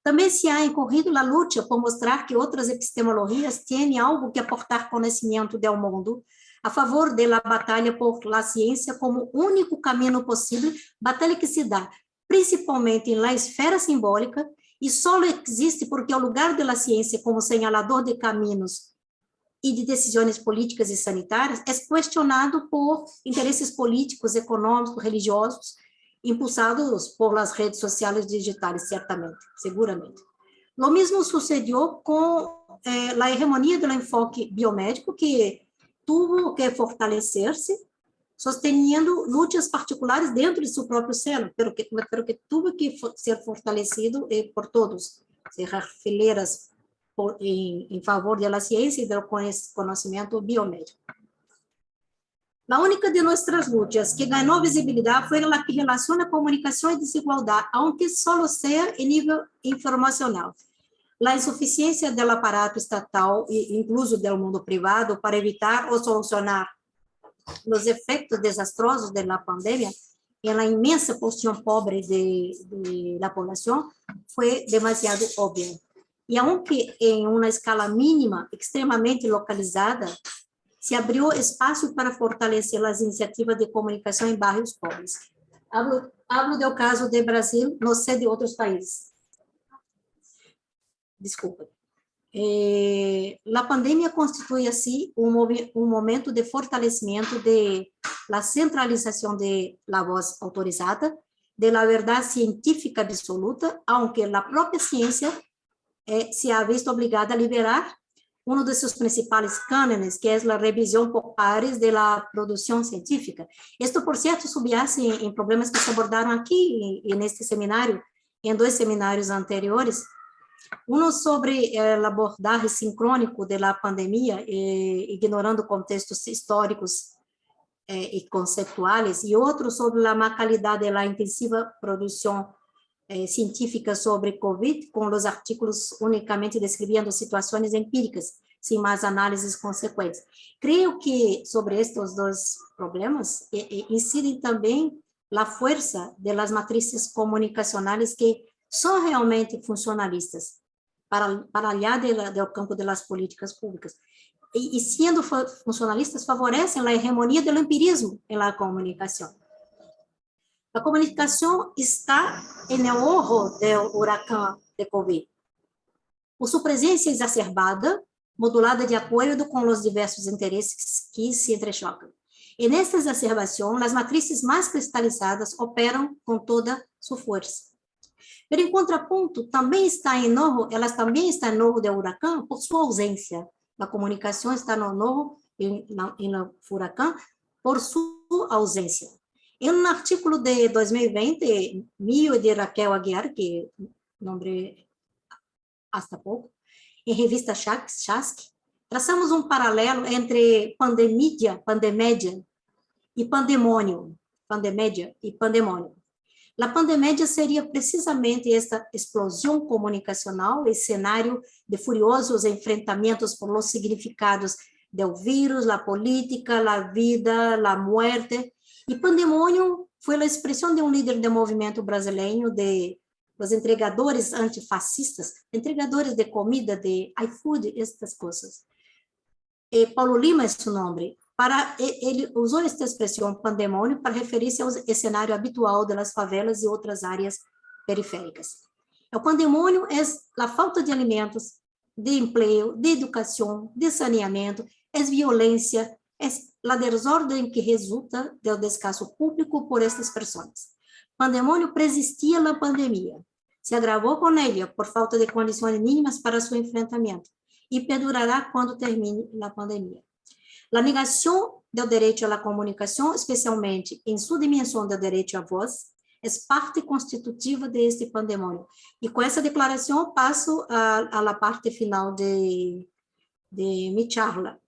Também se ha incorrido a luta por mostrar que outras epistemologias têm algo que aportar conhecimento do mundo a favor da batalha por la ciência como único caminho possível, batalha que se dá principalmente na esfera simbólica e só existe porque o lugar da ciência como señalador de caminhos e de decisões políticas e sanitárias é questionado por interesses políticos, econômicos, religiosos, impulsados por las redes sociais digitais, certamente, seguramente. Lo mesmo sucedió com a hegemonia do enfoque biomédico, que tuvo que fortalecer-se sosteniendo luchas particulares dentro de su propio seno, pero que tuvo que ser fortalecido por todos, cerrar fileiras en favor de la ciencia y del conocimiento biomédico. La única de nuestras luchas que ganó visibilidad fue la que relaciona comunicación y desigualdad, aunque solo sea en nivel informacional. La insuficiencia del aparato estatal e incluso del mundo privado para evitar o solucionar los efectos desastrosos de la pandemia en la inmensa porción pobre de la población fue demasiado obvia. Y aunque en una escala mínima, extremamente localizada, se abrió espacio para fortalecer las iniciativas de comunicación en barrios pobres. Hablo del caso de Brasil, no sé de otros países. Desculpa. La pandemia constituye así un momento de fortalecimiento de la centralización de la voz autorizada, de la verdad científica absoluta, aunque la propia ciencia se ha visto obligada a liberar uno de sus principales cánones, que es la revisión por pares de la producción científica. Esto, por cierto, subyace en problemas que se abordaron aquí en este seminario, en 2 seminarios anteriores. Uno sobre el abordaje sincrónico de la pandemia, ignorando contextos históricos y conceptuales, y otro sobre la má calidad de la intensiva producción científica sobre COVID, con los artículos únicamente describiendo situaciones empíricas, sin más análisis consecuentes. Creo que sobre estos 2 problemas inciden también la fuerza de las matrices comunicacionales que son realmente funcionalistas, para allá del campo de las políticas públicas. Y siendo funcionalistas, favorecen la hegemonía del empirismo en la comunicación. La comunicación está en el ojo del huracán de COVID. Por su presencia exacerbada, modulada de acuerdo con los diversos intereses que se entrechocan. En esta exacerbación, las matrices más cristalizadas operan con toda su fuerza. Pero en contrapunto, elas também están en ojo del huracán por su ausencia. La comunicación está en ojo en el huracán por su ausencia. En un artículo de 2020, mío y de Raquel Aguiar, que nombré hasta poco, en revista Chasqui, traçamos um paralelo entre pandemédia e pandemônio. La pandemia seria precisamente esta explosão comunicacional, esse cenário de furiosos enfrentamentos por los significados del virus, la política, la vida, la muerte. E pandemônio foi a expressão de um líder do movimento brasileiro, de os entregadores antifascistas, entregadores de comida, de iFood, estas coisas. Paulo Lima é seu nome. Ele usou esta expressão pandemônio para referir-se ao cenário habitual das favelas e outras áreas periféricas. O pandemônio é a falta de alimentos, de emprego, de educação, de saneamento, é violência, é a desordem que resulta do descaso público por estas pessoas. Pandemônio preexistia na pandemia, se agravou com ela por falta de condições mínimas para seu enfrentamento e perdurará quando termine a pandemia. A negação do direito à comunicação, especialmente em sua dimensão do direito à voz, é parte constitutiva deste pandemônio. E com essa declaração passo à parte final de minha charla.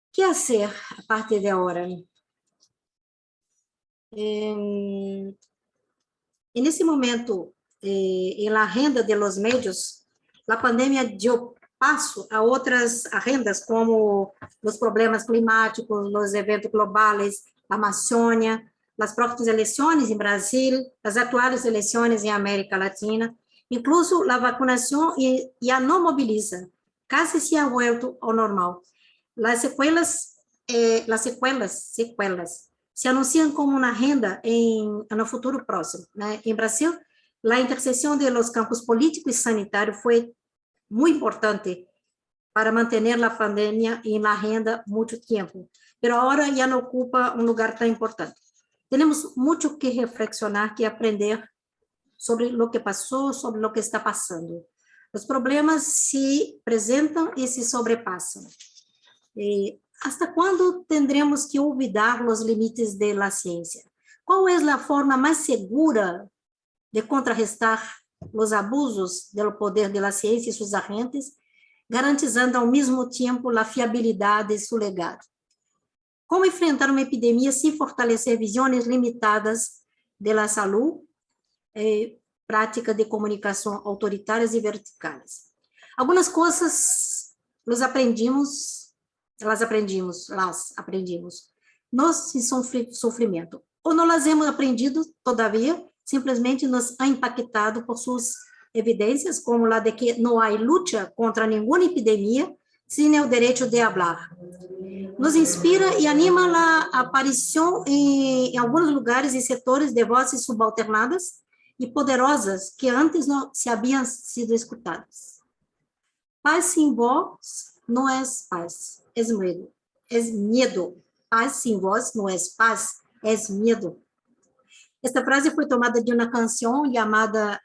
O que fazer a partir de agora? Nesse momento, na agenda de los medios, a pandemia deu passo a outras agendas, como os problemas climáticos, os eventos globais, a Amazônia, as próximas eleições em Brasil, as atuais eleições em América Latina, incluso a vacunação já não mobiliza, quase se ha vuelto ao normal. Las secuelas se anunciam como uma agenda no futuro próximo. Em Brasil, a interseção de los campos político e sanitário foi muito importante para mantener la pandemia en la agenda mucho tiempo, pero ahora ya no ocupa un lugar tan importante. Tenemos mucho que reflexionar, que aprender sobre lo que pasó, sobre lo que está pasando. Los problemas se presentan y se sobrepasan. ¿Hasta cuándo tendremos que olvidar los límites de la ciencia? ¿Cuál es la forma más segura de contrarrestar los abusos del poder de la ciencia y sus agentes, garantizando al mismo tiempo la fiabilidad de su legado? ¿Cómo enfrentar una epidemia sin fortalecer visiones limitadas de la salud, prácticas de comunicación autoritarias y verticales? Algunas cosas las aprendimos, no sin sufrimiento. O no las hemos aprendido todavía, simplesmente nos ha impactado por sus evidencias, como la de que no hay lucha contra ninguna epidemia sin el derecho de hablar. Nos inspira y anima la aparición en algunos lugares y sectores de voces subalternadas y poderosas que antes no se habían sido escuchadas. Paz sin voz no es paz, es miedo. Es miedo. Paz sin voz no es paz, es miedo. Esta frase foi tomada de uma canção chamada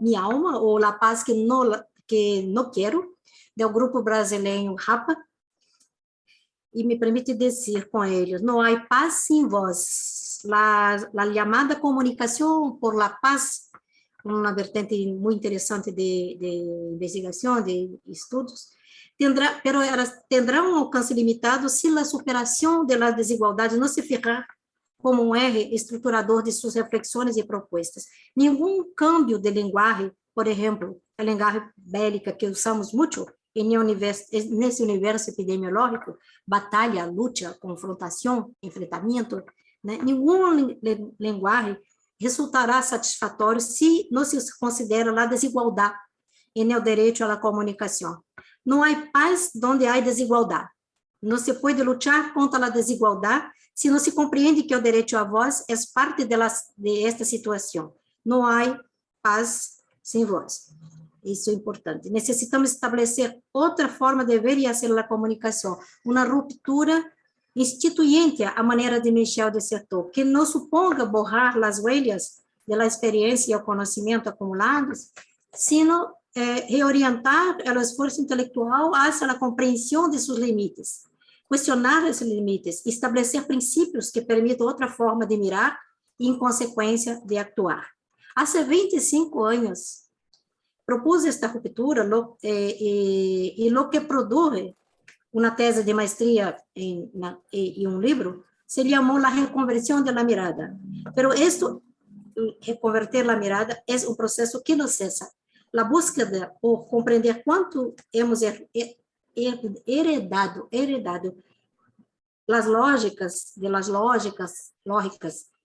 Minha Alma, ou La Paz que no Quero, do grupo brasileiro Rapa, e me permite dizer com eles, não há paz sem voz. La chamada comunicação por la paz, uma vertente muito interessante de investigação, de estudos, tendrá um alcance limitado se a superação da desigualdade não se fijar como um eje estruturador de suas reflexões e propostas. Nenhum cambio de linguagem, por exemplo, a linguagem bélica que usamos muito nesse universo epidemiológico, batalha, luta, confrontação, enfrentamento, né? Nenhuma linguagem resultará satisfatório se não se considera a desigualdade no direito à comunicação. Não há paz onde há desigualdade. Não se pode lutar contra a desigualdade se não se compreende que o direito à voz é parte de esta situação. Não há paz sem voz. Isso é importante. Necessitamos estabelecer outra forma de ver e fazer a comunicação, uma ruptura instituinte à maneira de mexer do setor, que não suponga borrar as huellas da experiência e o conhecimento acumulados, sino reorientar o esforço intelectual hacia a compreensão de seus limites, questionar esses limites, estabelecer princípios que permitam outra forma de mirar e, em consequência, de actuar. Há 25 anos, propus esta ruptura e lo que produz uma tese de maestria e um livro se chamou La reconversión de la mirada. Pero esto, reconverter la mirada, é um processo que não cessa. A búsqueda por compreender quanto hemos heredado las lógicas,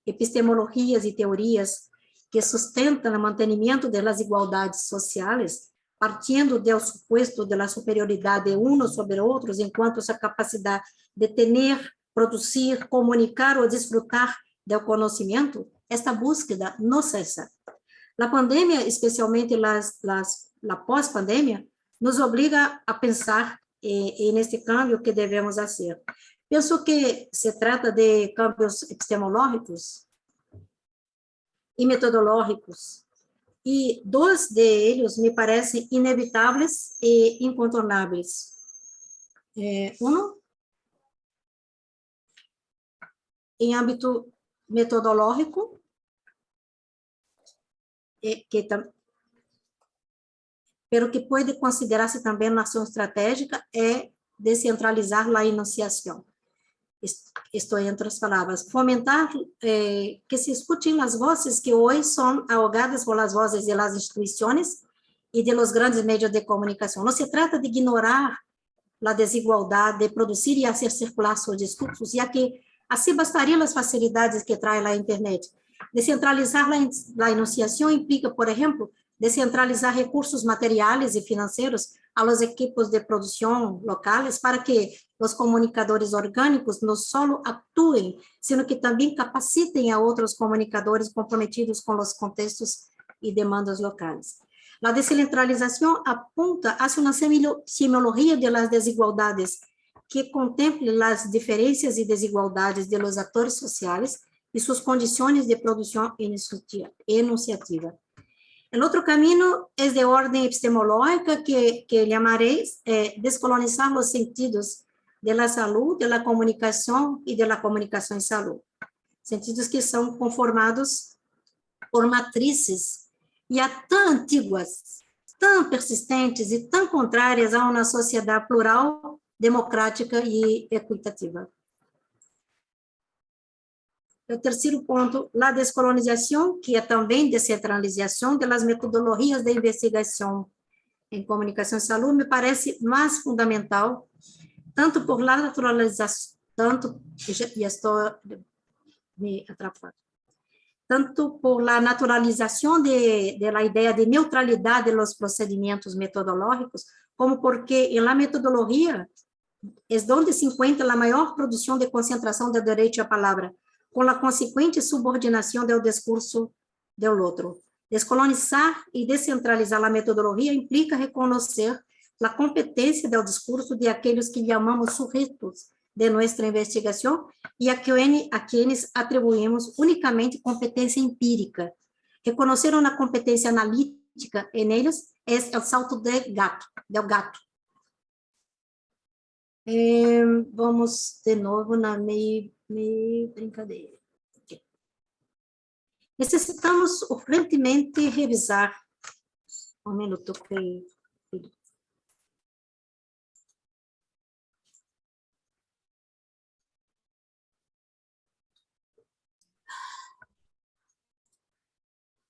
epistemologias e teorias que sustentam o mantenimento das igualdades sociais, partindo do suposto da superioridade de uns sobre outros, enquanto sua capacidade de ter, produzir, comunicar ou desfrutar do conhecimento, esta búsqueda não cessa. A pandemia, especialmente a pós-pandemia, nos obriga a pensar neste cambio que devemos fazer. Penso que se trata de cambios epistemológicos e metodológicos, e dois deles me parecem inevitáveis e incontornáveis. Um, em âmbito metodológico, pero que pode considerar-se também uma ação estratégica, é descentralizar a enunciação. Isto em outras palavras, fomentar que se escutem as vozes que hoje são ahogadas por as vozes das instituições e de los grandes meios de comunicação. Não se trata de ignorar a desigualdade, de produzir e fazer circular seus discursos, já que assim bastariam as facilidades que traz a internet. Descentralizar a enunciação implica, por exemplo, descentralizar recursos materiais e financeiros a los equipos de produção locais para que os comunicadores orgânicos não só atuem, sino que também capacitem a outros comunicadores comprometidos com os contextos e demandas locais. La descentralización apunta hacia una semiología de las desigualdades que contemple las diferencias y desigualdades de los actores sociales y sus condiciones de producción enunciativa. El otro camino es de orden epistemológica que llamaré descolonizar los sentidos de la salud, de la comunicación y de la comunicación en salud. Sentidos que son conformados por matrices ya tan antiguas, tan persistentes y tan contrarias a una sociedad plural, democrática y equitativa. O terceiro ponto, a descolonização, que é também descentralização das metodologias de investigação em comunicação e saúde, me parece mais fundamental, tanto por la naturalização, tanto por la naturalização da ideia de neutralidade dos procedimentos metodológicos, como porque em la metodologia é onde se encontra a maior produção de concentração do direito à palavra, com a consequente subordinação do discurso do outro. Descolonizar e descentralizar a metodologia implica reconhecer a competência do discurso de aqueles que chamamos sujeitos de nossa investigação e a quienes atribuímos unicamente competência empírica. Reconhecer uma competência analítica em eles é o salto del gato. Vamos de novo na minha brincadeira. Okay. Necessitamos urgentemente revisar. Um minuto, que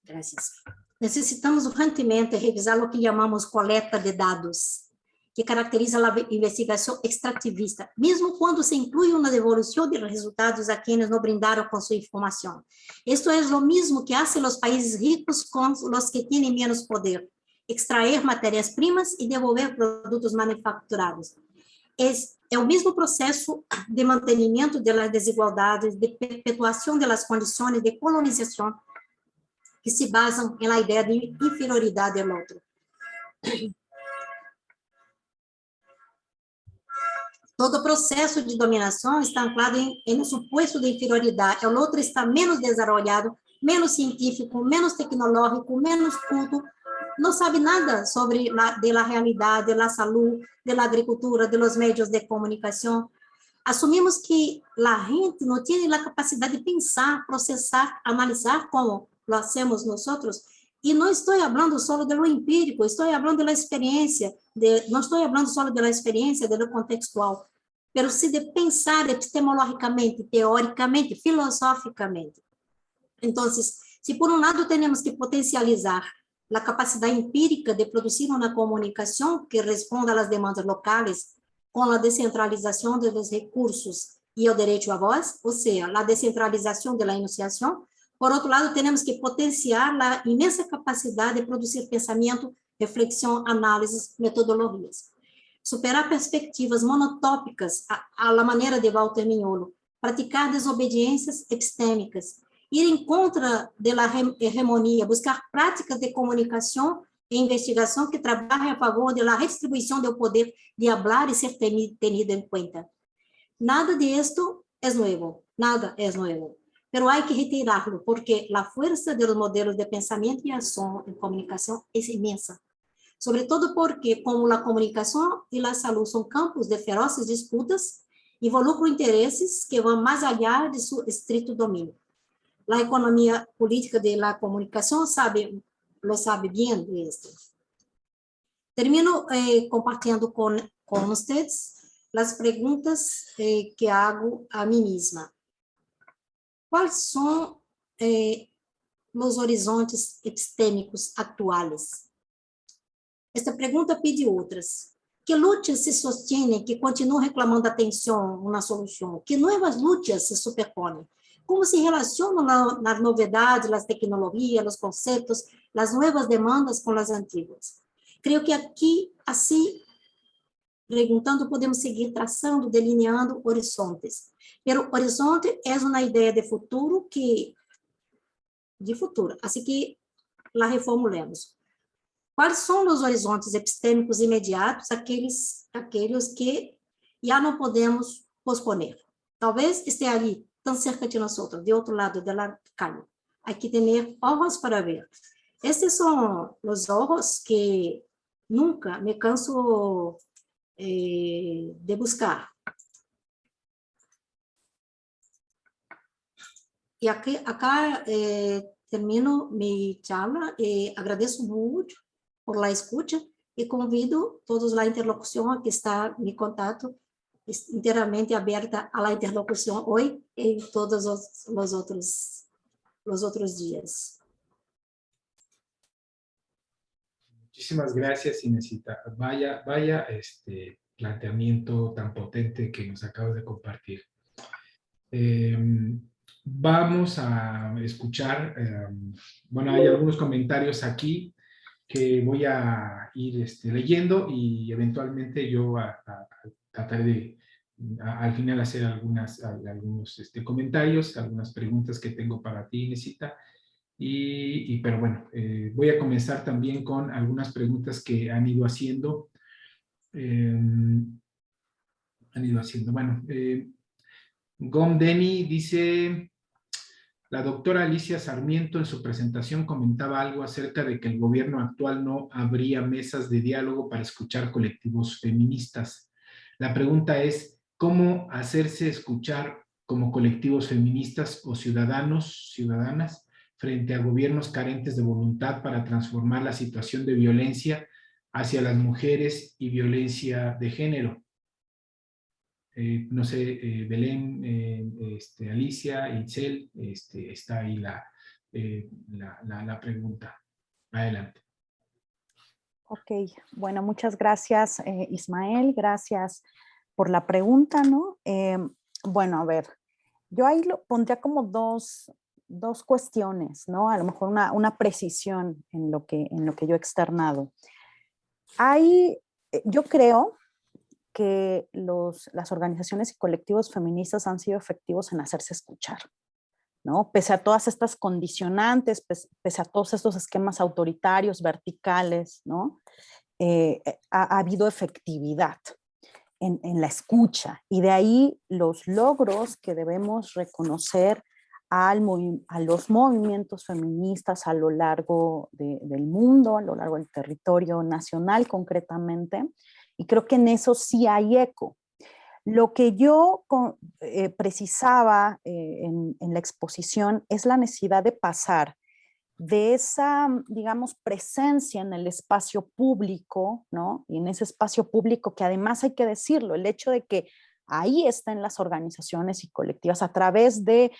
Gracias. Necessitamos urgentemente revisar o que chamamos coleta de dados, que caracteriza a investigação extrativista, mesmo quando se inclui uma devolução de resultados a quienes não brindaram com sua informação. Isto é o mesmo que fazem os países ricos com os que têm menos poder, extrair matérias-primas e devolver produtos manufaturados. É o mesmo processo de mantenimento das desigualdades, de perpetuação das condições de colonização que se basam na ideia de inferioridade do outro. Todo o processo de dominação está anclado em um suposto de inferioridade. O outro está menos desenvolvido, menos científico, menos tecnológico, menos culto, não sabe nada sobre a realidade, da saúde, da agricultura, dos meios de comunicação. Assumimos que a gente não tem a capacidade de pensar, processar, analisar como lo hacemos nós. E não estou falando só do empírico, estou falando da experiência, não estou falando só da experiência, do contextual, mas se de pensar epistemologicamente, teoricamente, filosoficamente. Então, se por um lado temos que potencializar a capacidade empírica de produzir uma comunicação que responda às demandas locais, com a descentralização dos recursos e o direito à voz, ou seja, a descentralização da enunciação. Por outro lado, temos que potenciar a imensa capacidade de produzir pensamento, reflexão, análises, metodologias. Superar perspectivas monotópicas à maneira de Walter Mignolo, praticar desobediências epistêmicas, ir em contra da hegemonia, buscar práticas de comunicação e investigação que trabalhem a favor da redistribuição do poder de hablar e ser tenido em conta. Nada de esto é novo, nada é novo. Pero hay que retirarlo, porque la fuerza de los modelos de pensamiento y acción en comunicación es inmensa. Sobre todo porque, como la comunicación y la salud son campos de feroces disputas, involucran intereses que van más allá de su estricto dominio. La economía política de la comunicación lo sabe bien de esto. Termino compartiendo con ustedes las preguntas que hago a mí misma. Quais são os horizontes epistêmicos atuais? Esta pergunta pede outras. Que lutas se sostêm que continuam reclamando atenção na solução? Que novas lutas se superpõem? Como se relacionam as novidades, as tecnologias, os conceitos, as novas demandas com as antigas? Creio que aqui, assim, perguntando, podemos seguir traçando, delineando horizontes. Pero horizonte é uma ideia de futuro assim que la reformulemos. quais são os horizontes epistêmicos imediatos, aqueles que já não podemos posponer. Talvez esteja ali, tão cerca de nós, de outro lado da calle. Há que ter ojos para ver. Estes são os ojos que nunca me canso de buscar. E acá termino minha charla e agradeço muito por a escuta e convido todos à interlocução, que está meu contato inteiramente aberta à interlocução hoje e todos os outros dias. Muchísimas gracias, Inesita. Vaya planteamiento tan potente que nos acabas de compartir. Vamos a escuchar, bueno, hay algunos comentarios aquí que voy a ir leyendo y eventualmente yo trataré de al final hacer algunos comentarios, algunas preguntas que tengo para ti, Inesita. Pero bueno, voy a comenzar también con algunas preguntas que han ido haciendo. Bueno, Gom Deni dice, la doctora Alicia Sarmiento en su presentación comentaba algo acerca de que el gobierno actual no abría mesas de diálogo para escuchar colectivos feministas. La pregunta es, ¿cómo hacerse escuchar como colectivos feministas o ciudadanas frente a gobiernos carentes de voluntad para transformar la situación de violencia hacia las mujeres y violencia de género? No sé, Belén, Alicia, Itzel, está ahí la pregunta. Adelante. Ok, bueno, muchas gracias, Ismael, gracias por la pregunta, ¿no? Bueno, a ver, yo ahí lo pondría como dos cuestiones, ¿no? A lo mejor una precisión en lo que yo he externado. Yo creo que las organizaciones y colectivos feministas han sido efectivos en hacerse escuchar, ¿no? Pese a todas estas condicionantes, pese a todos estos esquemas autoritarios, verticales, ¿no? Ha habido efectividad en la escucha, y de ahí los logros que debemos reconocer a los movimientos feministas a lo largo del mundo, a lo largo del territorio nacional concretamente, y creo que en eso sí hay eco. Lo que yo precisaba en la exposición es la necesidad de pasar de esa, digamos, presencia en el espacio público, ¿no? Y en ese espacio público que además hay que decirlo, el hecho de que ahí están las organizaciones y colectivas a través de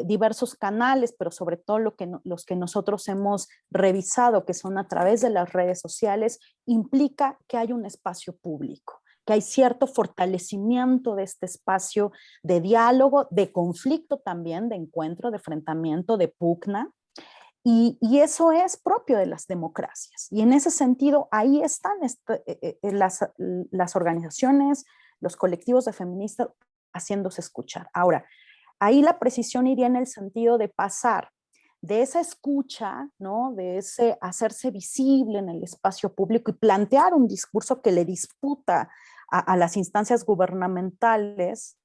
diversos canales, pero sobre todo los que nosotros hemos revisado, que son a través de las redes sociales, implica que hay un espacio público, que hay cierto fortalecimiento de este espacio de diálogo, de conflicto también, de encuentro, de enfrentamiento, de pugna. Y eso es propio de las democracias. Y en ese sentido, ahí están las organizaciones, los colectivos de feministas haciéndose escuchar. Ahora, ahí la precisión iría en el sentido de pasar de esa escucha, ¿no? De ese hacerse visible en el espacio público y plantear un discurso que le disputa a las instancias gubernamentales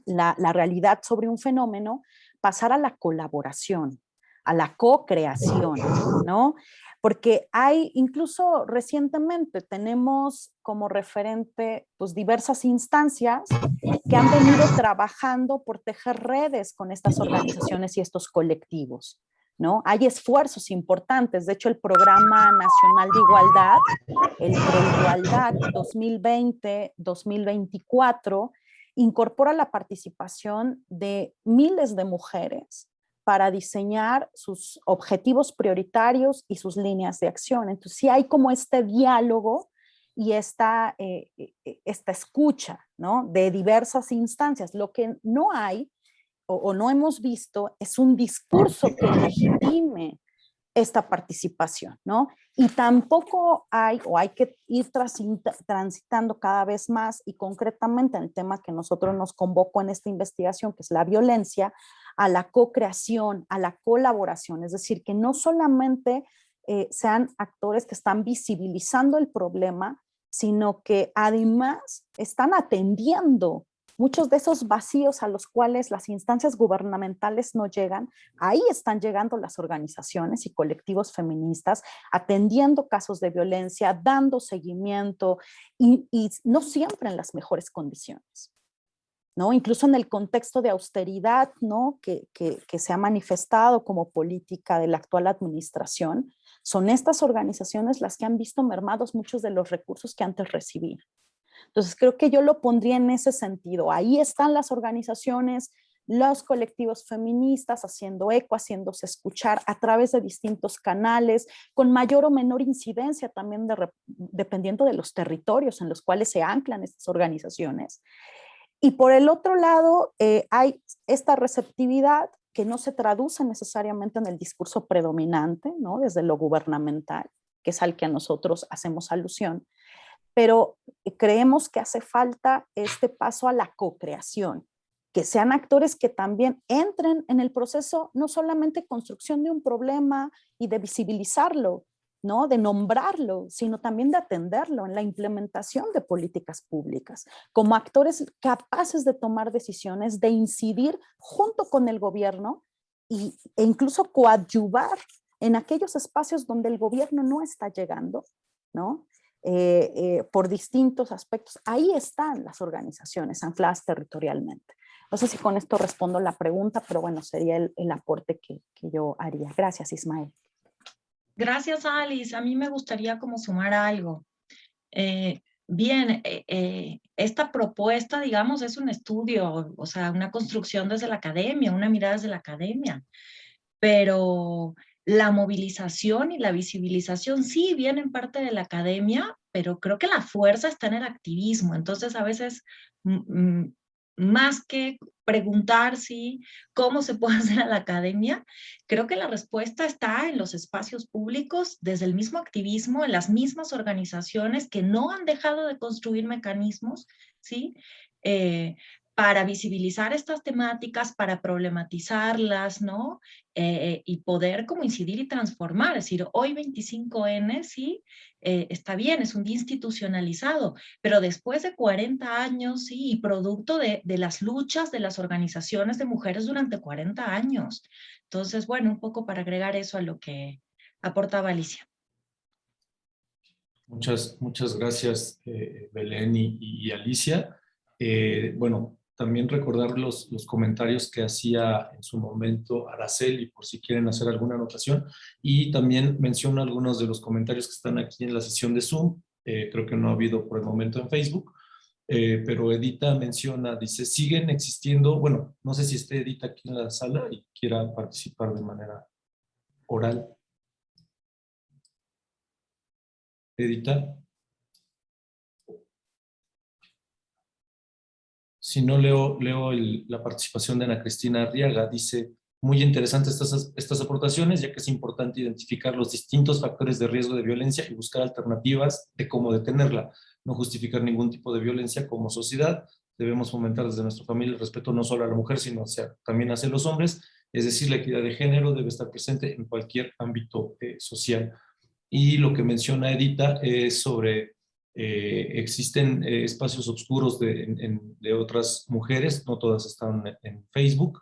la realidad sobre un fenómeno, pasar a la colaboración, a la co-creación, ¿no? Porque incluso recientemente tenemos como referente pues diversas instancias que han venido trabajando por tejer redes con estas organizaciones y estos colectivos, ¿no? Hay esfuerzos importantes. De hecho, el Programa Nacional de Igualdad, el ProIgualdad 2020-2024, incorpora la participación de miles de mujeres para diseñar sus objetivos prioritarios y sus líneas de acción. Entonces, sí hay como este diálogo y esta escucha, ¿no? De diversas instancias. Lo que no hay o no hemos visto es un discurso que legitime esta participación, ¿no? Y tampoco hay que ir transitando cada vez más, y concretamente en el tema que nosotros nos convocó en esta investigación, que es la violencia, a la co-creación, a la colaboración. Es decir, que no solamente sean actores que están visibilizando el problema, sino que además están atendiendo muchos de esos vacíos a los cuales las instancias gubernamentales no llegan. Ahí están llegando las organizaciones y colectivos feministas, atendiendo casos de violencia, dando seguimiento y no siempre en las mejores condiciones, ¿no? Incluso en el contexto de austeridad, ¿no? que se ha manifestado como política de la actual administración, son estas organizaciones las que han visto mermados muchos de los recursos que antes recibían. Entonces creo que yo lo pondría en ese sentido. Ahí están las organizaciones, los colectivos feministas haciendo eco, haciéndose escuchar a través de distintos canales, con mayor o menor incidencia también dependiendo de los territorios en los cuales se anclan estas organizaciones. Y por el otro lado, hay esta receptividad que no se traduce necesariamente en el discurso predominante, ¿no? Desde lo gubernamental, que es al que nosotros hacemos alusión, pero creemos que hace falta este paso a la co-creación, que sean actores que también entren en el proceso, no solamente construcción de un problema y de visibilizarlo, ¿no? De nombrarlo, sino también de atenderlo en la implementación de políticas públicas, como actores capaces de tomar decisiones, de incidir junto con el gobierno e incluso coadyuvar en aquellos espacios donde el gobierno no está llegando, ¿no? Por distintos aspectos. Ahí están las organizaciones ancladas territorialmente. No sé si con esto respondo la pregunta, pero bueno, sería el aporte que yo haría. Gracias, Ismael. Gracias, Alice. A mí me gustaría como sumar algo. Esta propuesta, digamos, es un estudio, o sea, una construcción desde la academia, una mirada desde la academia, pero la movilización y la visibilización sí vienen parte de la academia, pero creo que la fuerza está en el activismo. Entonces, a veces, más que preguntar cómo se puede hacer a la academia, creo que la respuesta está en los espacios públicos, desde el mismo activismo, en las mismas organizaciones que no han dejado de construir mecanismos, ¿sí? Para visibilizar estas temáticas, para problematizarlas, ¿no? Y poder como incidir y transformar. Es decir, hoy 25N, sí, está bien, es un día institucionalizado, pero después de 40 años, sí, y producto de las luchas de las organizaciones de mujeres durante 40 años. Entonces, bueno, un poco para agregar eso a lo que aportaba Alicia. Muchas gracias, Belén y Alicia. Bueno, también recordar los comentarios que hacía en su momento Araceli, por si quieren hacer alguna anotación, y también menciono algunos de los comentarios que están aquí en la sesión de Zoom. Creo que no ha habido por el momento en Facebook, pero Edita menciona, dice, siguen existiendo, bueno, no sé si esté Edita aquí en la sala y quiera participar de manera oral. Edita. Si no, leo la participación de Ana Cristina Arriaga. Dice, muy interesantes estas aportaciones, ya que es importante identificar los distintos factores de riesgo de violencia y buscar alternativas de cómo detenerla. No justificar ningún tipo de violencia como sociedad. Debemos fomentar desde nuestra familia el respeto no solo a la mujer, sino también hacia los hombres. Es decir, la equidad de género debe estar presente en cualquier ámbito social. Y lo que menciona Edita es sobre... existen espacios oscuros de otras mujeres, no todas están en Facebook,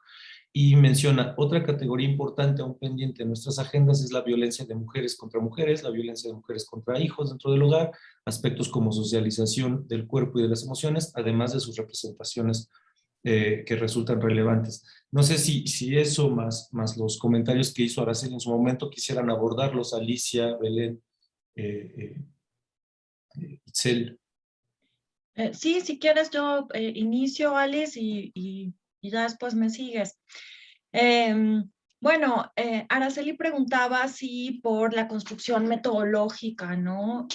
y menciona otra categoría importante aún pendiente en nuestras agendas es la violencia de mujeres contra mujeres, la violencia de mujeres contra hijos dentro del hogar, aspectos como socialización del cuerpo y de las emociones, además de sus representaciones que resultan relevantes. No sé si eso más los comentarios que hizo Araceli en su momento quisieran abordarlos, Alicia, Belén, Itzel. Sí, si quieres yo inicio, Alice, y ya después me sigues. Bueno, Araceli preguntaba si por la construcción metodológica, ¿no?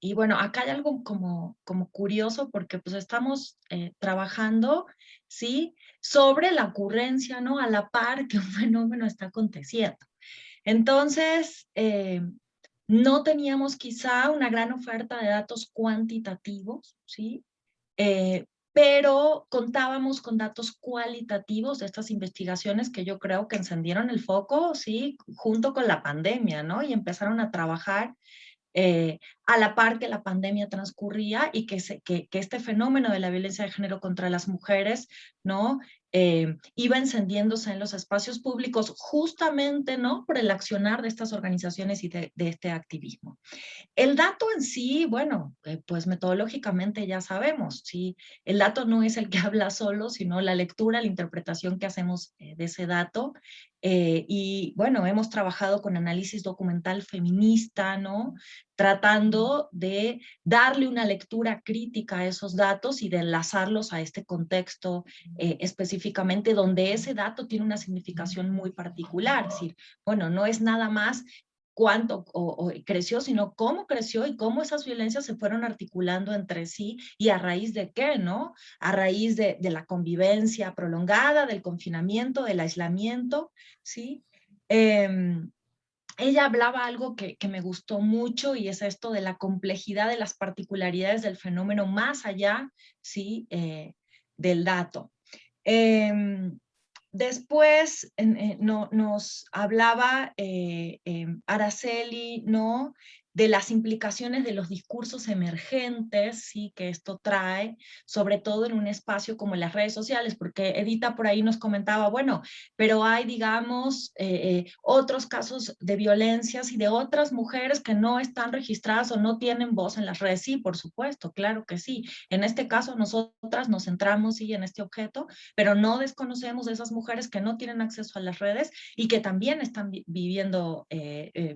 Y bueno, acá hay algo como curioso porque pues estamos trabajando, ¿sí? Sobre la ocurrencia, ¿no? A la par que un fenómeno está aconteciendo. Entonces, no teníamos quizá una gran oferta de datos cuantitativos, ¿sí? pero contábamos con datos cualitativos de estas investigaciones que yo creo que encendieron el foco, sí, junto con la pandemia, ¿no? Y empezaron a trabajar a la par que la pandemia transcurría y que este fenómeno de la violencia de género contra las mujeres, ¿no? Iba encendiéndose en los espacios públicos justamente, ¿no? Por el accionar de estas organizaciones y de este activismo. El dato en sí, bueno, pues metodológicamente ya sabemos, ¿sí? El dato no es el que habla solo, sino la lectura, la interpretación que hacemos de ese dato. Y bueno, hemos trabajado con análisis documental feminista, ¿no? Tratando de darle una lectura crítica a esos datos y de enlazarlos a este contexto específicamente donde ese dato tiene una significación muy particular. Es decir, bueno, no es nada más cuánto creció, sino cómo creció y cómo esas violencias se fueron articulando entre sí y a raíz de qué, ¿no? A raíz de la convivencia prolongada, del confinamiento, del aislamiento, ¿sí? Ella hablaba algo que me gustó mucho y es esto de la complejidad de las particularidades del fenómeno más allá, ¿sí? Del dato. Después nos hablaba Araceli, ¿no? De las implicaciones de los discursos emergentes, sí, que esto trae, sobre todo en un espacio como las redes sociales, porque Edita por ahí nos comentaba, bueno, pero hay, digamos, otros casos de violencias y de otras mujeres que no están registradas o no tienen voz en las redes. Sí, por supuesto, claro que sí. En este caso, nosotras nos centramos, sí, en este objeto, pero no desconocemos de esas mujeres que no tienen acceso a las redes y que también están viviendo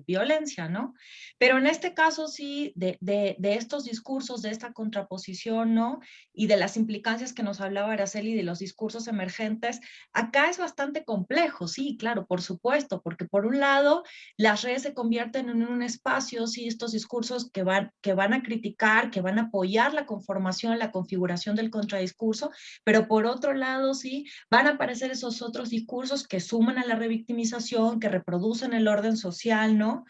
violencia, ¿no? Pero en este caso sí, de estos discursos, de esta contraposición, ¿no? Y de las implicancias que nos hablaba Araceli de los discursos emergentes, acá es bastante complejo, sí, claro, por supuesto, porque por un lado las redes se convierten en un espacio, sí, estos discursos que van a criticar, que van a apoyar la conformación, la configuración del contradiscurso, pero por otro lado, sí, van a aparecer esos otros discursos que suman a la revictimización, que reproducen el orden social, ¿no?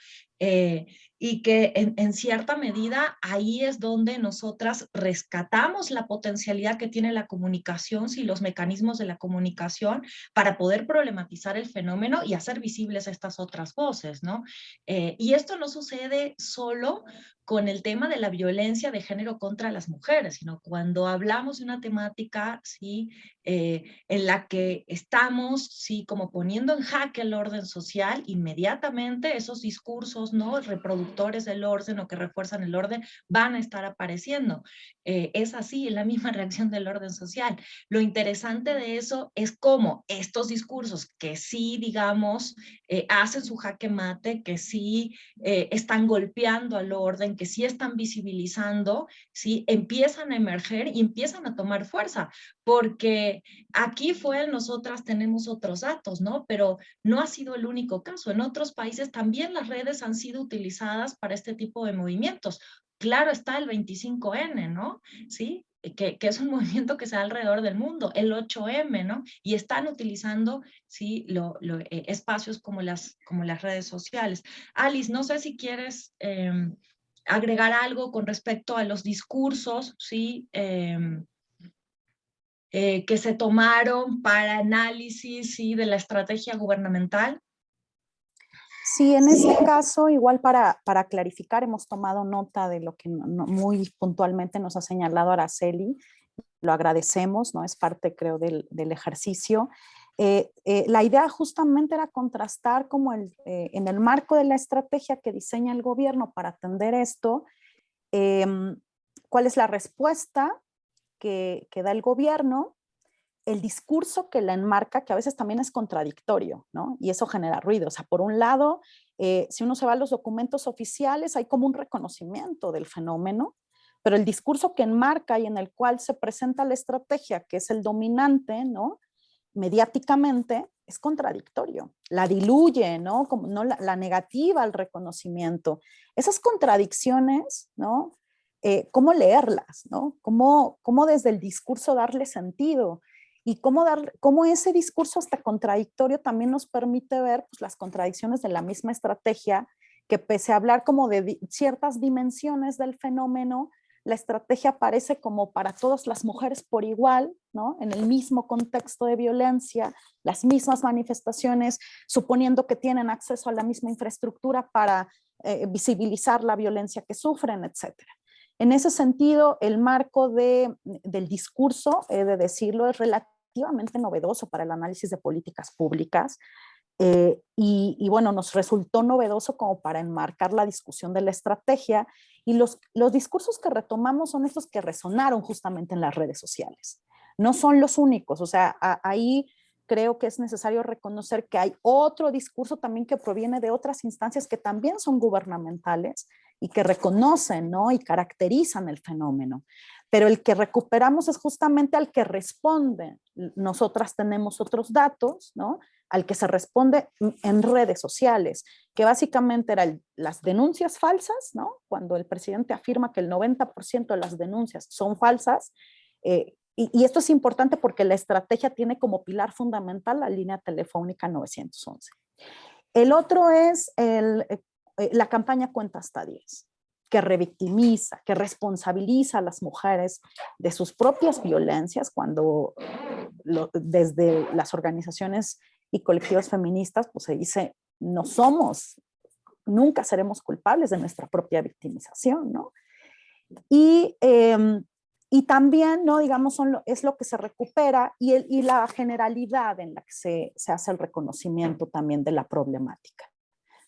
Y que en cierta medida ahí es donde nosotras rescatamos la potencialidad que tiene la comunicación, sí, los mecanismos de la comunicación para poder problematizar el fenómeno y hacer visibles estas otras voces, ¿no? Y esto no sucede solo con el tema de la violencia de género contra las mujeres, sino cuando hablamos de una temática, ¿sí? En la que estamos, sí, como poniendo en jaque el orden social, inmediatamente esos discursos, ¿no? Reproductores del orden o que refuerzan el orden van a estar apareciendo. Es así, es la misma reacción del orden social. Lo interesante de eso es cómo estos discursos que sí, digamos, hacen su jaque mate, que sí están golpeando al orden, que sí están visibilizando, sí, empiezan a emerger y empiezan a tomar fuerza, porque aquí fue, nosotras tenemos otros datos, ¿no? Pero no ha sido el único caso. En otros países también las redes han sido utilizadas para este tipo de movimientos. Claro está el 25N, ¿no? Sí, que es un movimiento que se da alrededor del mundo, el 8M, ¿no? Y están utilizando, sí, espacios como las redes sociales. Alice, no sé si quieres agregar algo con respecto a los discursos, ¿sí? Que se tomaron para análisis, ¿sí? De la estrategia gubernamental. Sí, en este caso, igual para clarificar, hemos tomado nota de lo que muy puntualmente nos ha señalado Araceli, lo agradecemos, ¿no? Es parte, creo, del ejercicio. La idea justamente era contrastar como en el marco de la estrategia que diseña el gobierno para atender esto, cuál es la respuesta que da el gobierno, el discurso que la enmarca, que a veces también es contradictorio, ¿no? Y eso genera ruido. O sea, por un lado, si uno se va a los documentos oficiales, hay como un reconocimiento del fenómeno, pero el discurso que enmarca y en el cual se presenta la estrategia, que es el dominante, ¿no? Mediáticamente, es contradictorio. La diluye, ¿no? Como, no la negativa al reconocimiento. Esas contradicciones, ¿no? ¿Cómo leerlas, ¿no? ¿Cómo desde el discurso darle sentido? Y cómo ese discurso hasta contradictorio también nos permite ver pues, las contradicciones de la misma estrategia, que pese a hablar como de ciertas dimensiones del fenómeno, la estrategia aparece como para todas las mujeres por igual, ¿no? En el mismo contexto de violencia, las mismas manifestaciones, suponiendo que tienen acceso a la misma infraestructura para visibilizar la violencia que sufren, etcétera. En ese sentido, el marco del discurso, he de decirlo, es relativamente novedoso para el análisis de políticas públicas. Y bueno, nos resultó novedoso como para enmarcar la discusión de la estrategia, y los discursos que retomamos son estos que resonaron justamente en las redes sociales. No son los únicos, o sea, ahí creo que es necesario reconocer que hay otro discurso también que proviene de otras instancias que también son gubernamentales y que reconocen, ¿no? Y caracterizan el fenómeno. Pero el que recuperamos es justamente al que responde. Nosotras tenemos otros datos, ¿no? Al que se responde en redes sociales, que básicamente eran las denuncias falsas, ¿no? Cuando el presidente afirma que el 90% de las denuncias son falsas, y esto es importante porque la estrategia tiene como pilar fundamental la línea telefónica 911. El otro es la campaña Cuenta hasta 10, que revictimiza, que responsabiliza a las mujeres de sus propias violencias cuando desde las organizaciones y colectivos feministas pues se dice no somos, nunca seremos culpables de nuestra propia victimización, ¿no? Y también, ¿no? Digamos, es lo que se recupera y la generalidad en la que se hace el reconocimiento también de la problemática.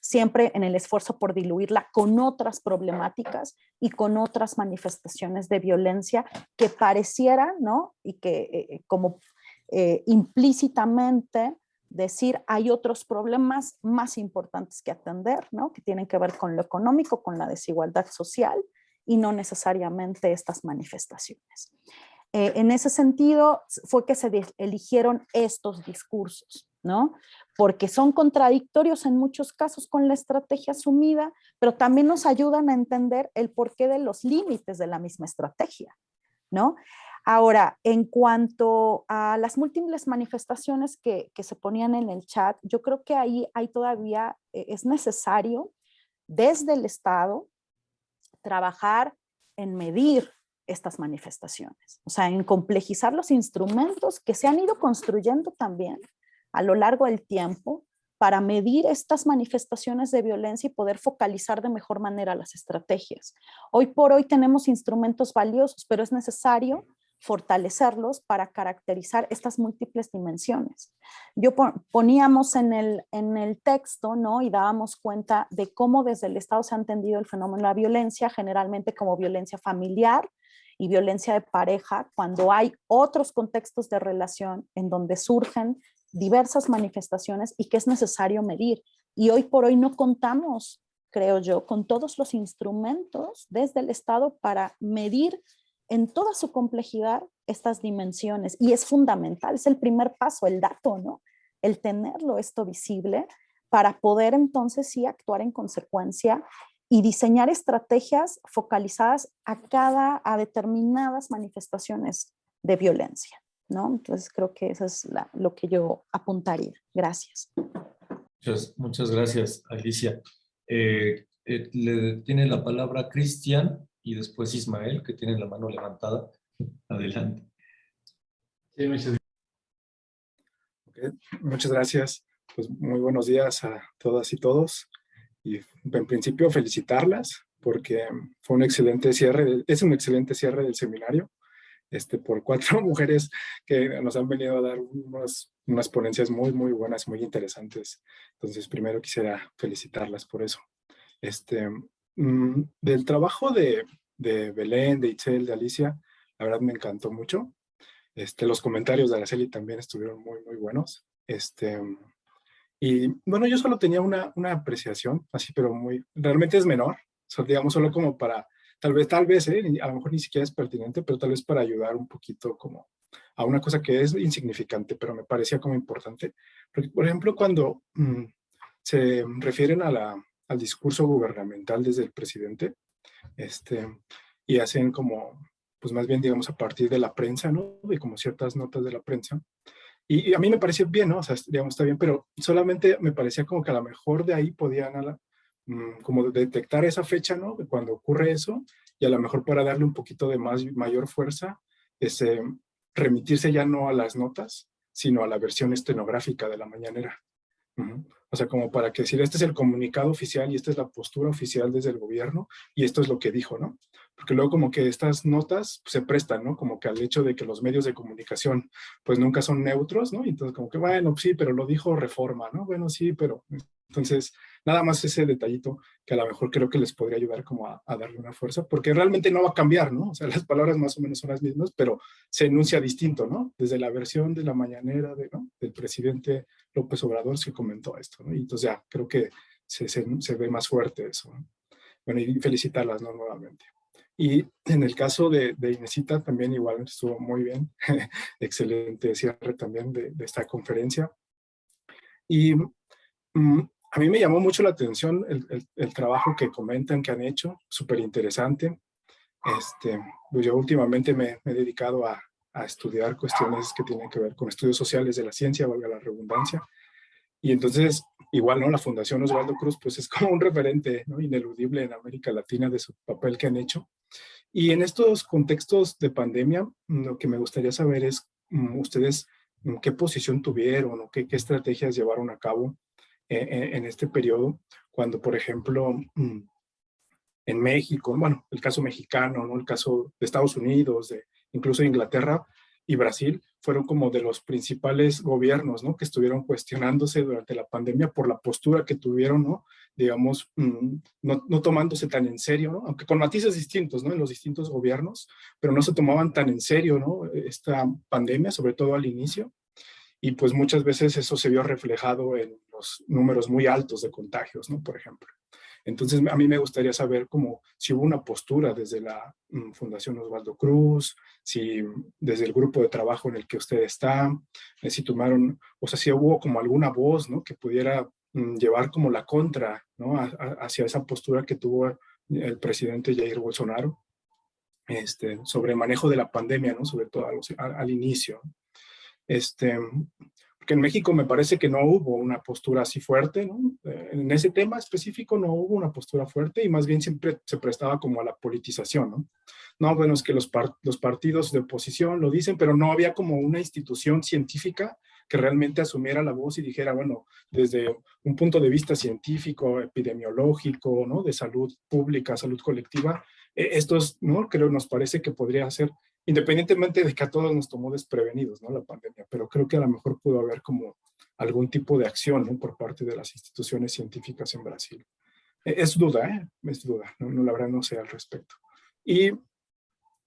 Siempre en el esfuerzo por diluirla con otras problemáticas y con otras manifestaciones de violencia que parecieran, ¿no? Y que como implícitamente decir hay otros problemas más importantes que atender, ¿no? Que tienen que ver con lo económico, con la desigualdad social y no necesariamente estas manifestaciones. En ese sentido fue que se eligieron estos discursos, ¿no? Porque son contradictorios en muchos casos con la estrategia asumida, pero también nos ayudan a entender el porqué de los límites de la misma estrategia, ¿no? Ahora, en cuanto a las múltiples manifestaciones que se ponían en el chat, yo creo que ahí hay todavía, es necesario desde el Estado trabajar en medir estas manifestaciones, o sea, en complejizar los instrumentos que se han ido construyendo también a lo largo del tiempo para medir estas manifestaciones de violencia y poder focalizar de mejor manera las estrategias. Hoy por hoy tenemos instrumentos valiosos, pero es necesario fortalecerlos para caracterizar estas múltiples dimensiones. Poníamos en el texto, ¿no? Y dábamos cuenta de cómo desde el Estado se ha entendido el fenómeno de la violencia, generalmente como violencia familiar y violencia de pareja, cuando hay otros contextos de relación en donde surgen diversas manifestaciones y que es necesario medir. Y hoy por hoy no contamos, creo yo, con todos los instrumentos desde el Estado para medir en toda su complejidad estas dimensiones. Y es fundamental, es el primer paso, el dato, ¿no? El tenerlo esto visible para poder entonces sí actuar en consecuencia y diseñar estrategias focalizadas a determinadas manifestaciones de violencia, ¿no? Entonces creo que eso es lo que yo apuntaría. Gracias. Muchas gracias, Alicia. Le tiene la palabra Cristian y después Ismael, que tiene la mano levantada. Adelante. Sí, muchas gracias. Pues muy buenos días a todas y todos. Y en principio felicitarlas porque fue un excelente cierre, es un excelente cierre del seminario, por 4 mujeres que nos han venido a dar unas ponencias muy, muy buenas, muy interesantes. Entonces, primero quisiera felicitarlas por eso. Del trabajo de Belén, de Itzel, de Alicia, la verdad me encantó mucho. Los comentarios de Araceli también estuvieron muy, muy buenos. Y bueno, yo solo tenía una apreciación, así, pero realmente es menor, digamos, solo como para, tal vez, a lo mejor ni siquiera es pertinente, pero tal vez para ayudar un poquito como a una cosa que es insignificante, pero me parecía como importante. Porque, por ejemplo, cuando se refieren al discurso gubernamental desde el presidente, y hacen como, pues más bien, digamos, a partir de la prensa, ¿no? De como ciertas notas de la prensa. Y a mí me pareció bien, ¿no? O sea, digamos, está bien, pero solamente me parecía como que a lo mejor de ahí podían como detectar esa fecha, ¿no? De cuando ocurre eso y a lo mejor para darle un poquito de mayor fuerza, es remitirse ya no a las notas, sino a la versión estenográfica de la mañanera. O sea, como para que decir, este es el comunicado oficial y esta es la postura oficial desde el gobierno y esto es lo que dijo, ¿no? Porque luego como que estas notas se prestan, ¿no? Como que al hecho de que los medios de comunicación pues nunca son neutros, ¿no? Y entonces como que, bueno, sí, pero lo dijo Reforma, ¿no? Bueno, sí, pero... Entonces, nada más ese detallito que a lo mejor creo que les podría ayudar como a darle una fuerza, porque realmente no va a cambiar, ¿no? O sea, las palabras más o menos son las mismas, pero se enuncia distinto, ¿no? Desde la versión de la mañanera ¿no? Del presidente López Obrador se comentó esto, ¿no? Y entonces ya creo que se ve más fuerte eso, ¿no? Bueno, y felicitarlas, ¿no? Nuevamente. Y en el caso de Inesita también igual estuvo muy bien, excelente cierre también de esta conferencia. Y a mí me llamó mucho la atención el trabajo que comentan que han hecho, súper interesante. Pues yo últimamente me he dedicado a estudiar cuestiones que tienen que ver con estudios sociales de la ciencia, valga la redundancia. Y entonces, igual, ¿no? La Fundación Osvaldo Cruz, pues es como un referente, ¿no? Ineludible en América Latina de su papel que han hecho. Y en estos contextos de pandemia, lo que me gustaría saber es, ustedes, qué posición tuvieron o qué estrategias llevaron a cabo en este periodo, cuando, por ejemplo, en México, bueno, el caso mexicano, ¿no? El caso de Estados Unidos, incluso Inglaterra y Brasil, fueron como de los principales gobiernos, ¿no? Que estuvieron cuestionándose durante la pandemia por la postura que tuvieron, ¿no? Digamos, no tomándose tan en serio, ¿no? Aunque con matices distintos, ¿no? En los distintos gobiernos, pero no se tomaban tan en serio, ¿no? Esta pandemia, sobre todo al inicio. Y pues muchas veces eso se vio reflejado en los números muy altos de contagios, ¿no? Por ejemplo. Entonces, a mí me gustaría saber cómo, si hubo una postura desde la Fundación Osvaldo Cruz, si desde el grupo de trabajo en el que usted está, si tomaron, o sea, si hubo como alguna voz, ¿no? Que pudiera llevar como la contra, ¿no? Hacia esa postura que tuvo el presidente Jair Bolsonaro, sobre el manejo de la pandemia, ¿no? Sobre todo al inicio. Porque en México me parece que no hubo una postura así fuerte, ¿no? En ese tema específico no hubo una postura fuerte y más bien siempre se prestaba como a la politización, ¿no? No, bueno, es que los partidos de oposición lo dicen, pero no había como una institución científica que realmente asumiera la voz y dijera, bueno, desde un punto de vista científico, epidemiológico, ¿no? De salud pública, salud colectiva, estos, ¿no? Creo, nos parece que podría ser, independientemente de que a todos nos tomó desprevenidos, ¿no? La pandemia, pero creo que a lo mejor pudo haber como algún tipo de acción, ¿no? Por parte de las instituciones científicas en Brasil. Es duda, ¿eh? Es duda, ¿no? La verdad no sé al respecto. Y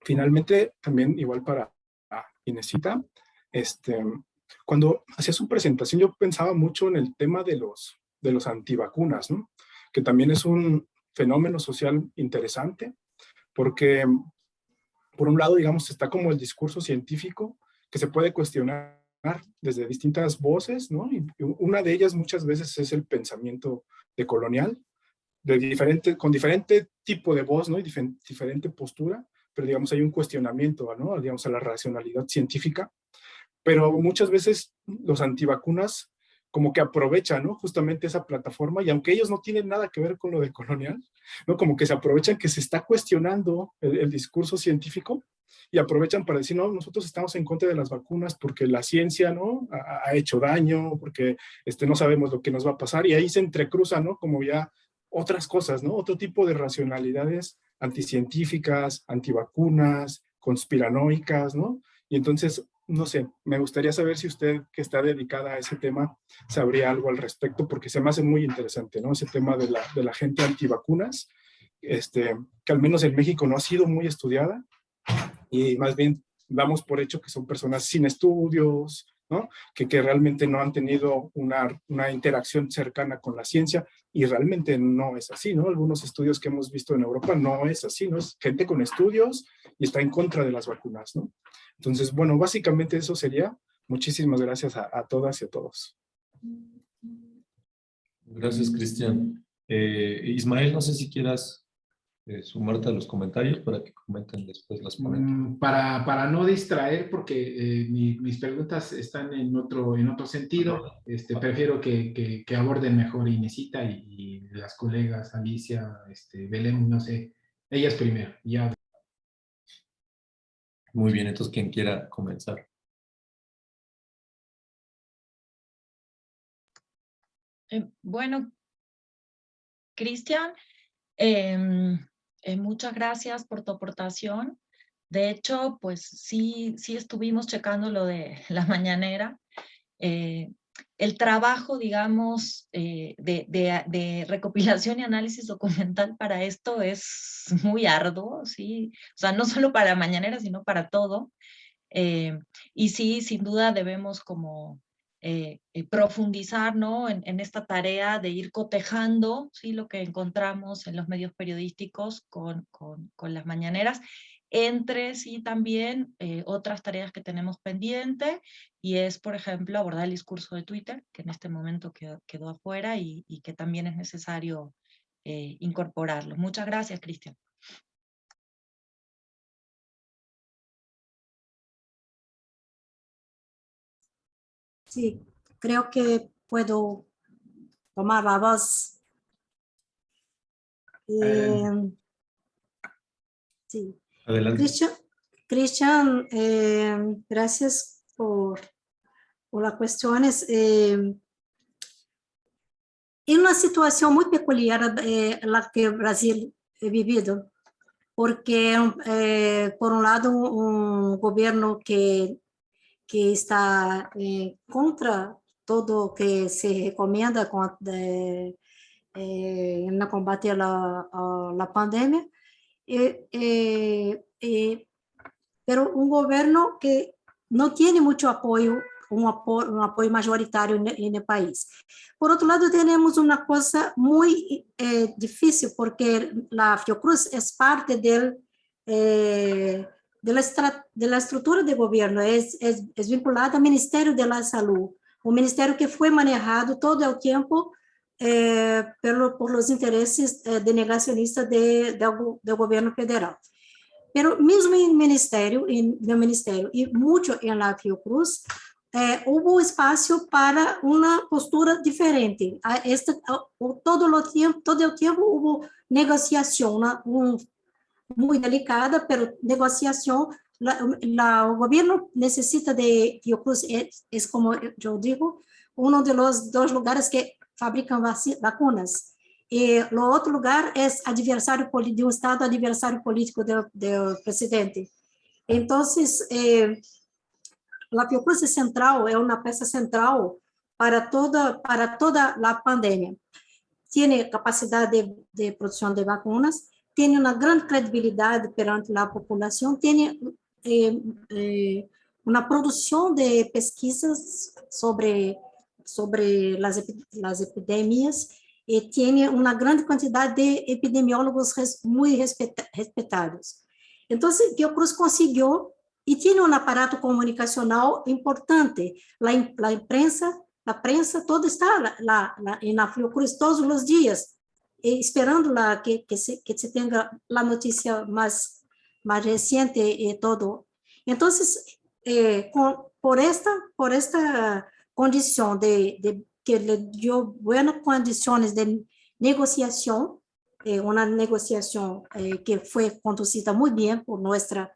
finalmente, también igual para Inesita, cuando hacía su presentación yo pensaba mucho en el tema de los antivacunas, ¿no? Que también es un fenómeno social interesante, porque por un lado, digamos, está como el discurso científico que se puede cuestionar desde distintas voces, ¿no? Y una de ellas muchas veces es el pensamiento decolonial, con diferente tipo de voz, ¿no? Y diferente postura, pero digamos hay un cuestionamiento, ¿no? Digamos a la racionalidad científica, pero muchas veces los antivacunas como que aprovechan, ¿no? Justamente esa plataforma, y aunque ellos no tienen nada que ver con lo de colonial, ¿no? Como que se aprovechan que se está cuestionando el discurso científico y aprovechan para decir, no, nosotros estamos en contra de las vacunas porque la ciencia, ¿no? Ha hecho daño, porque no sabemos lo que nos va a pasar, y ahí se entrecruzan, ¿no? Como ya otras cosas, ¿no? Otro tipo de racionalidades anticientíficas, antivacunas, conspiranoicas, ¿no? Y entonces, no sé, me gustaría saber si usted, que está dedicada a ese tema, sabría algo al respecto, porque se me hace muy interesante, ¿no? Ese tema de la gente antivacunas, que al menos en México no ha sido muy estudiada, y más bien damos por hecho que son personas sin estudios, ¿no? Que realmente no han tenido una interacción cercana con la ciencia, y realmente no es así, ¿no? Algunos estudios que hemos visto en Europa no es así, ¿no? Es gente con estudios y está en contra de las vacunas, ¿no? Entonces, bueno, básicamente eso sería. Muchísimas gracias a todas y a todos. Gracias, Cristian. Ismael, no sé si quieras sumarte a los comentarios para que comenten después las ponentes. Para no distraer, porque mis preguntas están en otro sentido, prefiero que aborden mejor Inesita y las colegas Alicia, Belén, no sé, Ellas primero, ya. Muy bien, entonces quien quiera comenzar. Bueno, Cristian, muchas gracias por tu aportación. De hecho, pues sí estuvimos checando lo de la mañanera. El trabajo, digamos, de recopilación y análisis documental para esto es muy arduo, ¿sí? O sea, no solo para mañanera, sino para todo. Y sí, sin duda debemos como profundizar, ¿no? en esta tarea de ir cotejando, ¿sí? Lo que encontramos en los medios periodísticos con las mañaneras, entre sí también otras tareas que tenemos pendiente, y es, por ejemplo, abordar el discurso de Twitter, que en este momento quedó afuera y que también es necesario incorporarlo. Muchas gracias, Cristian. Sí, creo que puedo tomar la voz. Sí. Adelante. Cristian, gracias por las cuestiones. En una situación muy peculiar la que Brasil ha vivido, porque por un lado un gobierno que está contra todo que se recomienda en el combate a la pandemia, pero un gobierno que no tiene mucho apoyo, un apoyo mayoritario en el país. Por otro lado, tenemos una cosa muy difícil, porque la Fiocruz es parte de la estructura de gobierno, es vinculada al Ministerio de la Salud, un ministerio que fue manejado todo el tiempo por los intereses de negacionistas del gobierno federal. Pero mismo en el ministerio y mucho en la Fiocruz, hubo espacio para una postura diferente. Todo el tiempo hubo negociación, muy delicada, pero negociación. El gobierno necesita de Fiocruz, es como yo digo, uno de los dos lugares que fabrican vacunas. Y lo otro lugar es adversario de un Estado, adversario político del presidente. Entonces, la Fiocruz central es una pieza central para toda la pandemia. Tiene capacidad de producción de vacunas, tiene una gran credibilidad perante la población, tiene una producción de pesquisas sobre las epidemias, y tiene una gran cantidad de epidemiólogos muy respetados. Entonces, Fiocruz consiguió y tiene un aparato comunicacional importante. La prensa toda está en la Fiocruz todos los días, esperando que se tenga la noticia más reciente y todo. Entonces, por esta condición que le dio buenas condiciones de negociación, una negociación que fue conducida muy bien por nuestra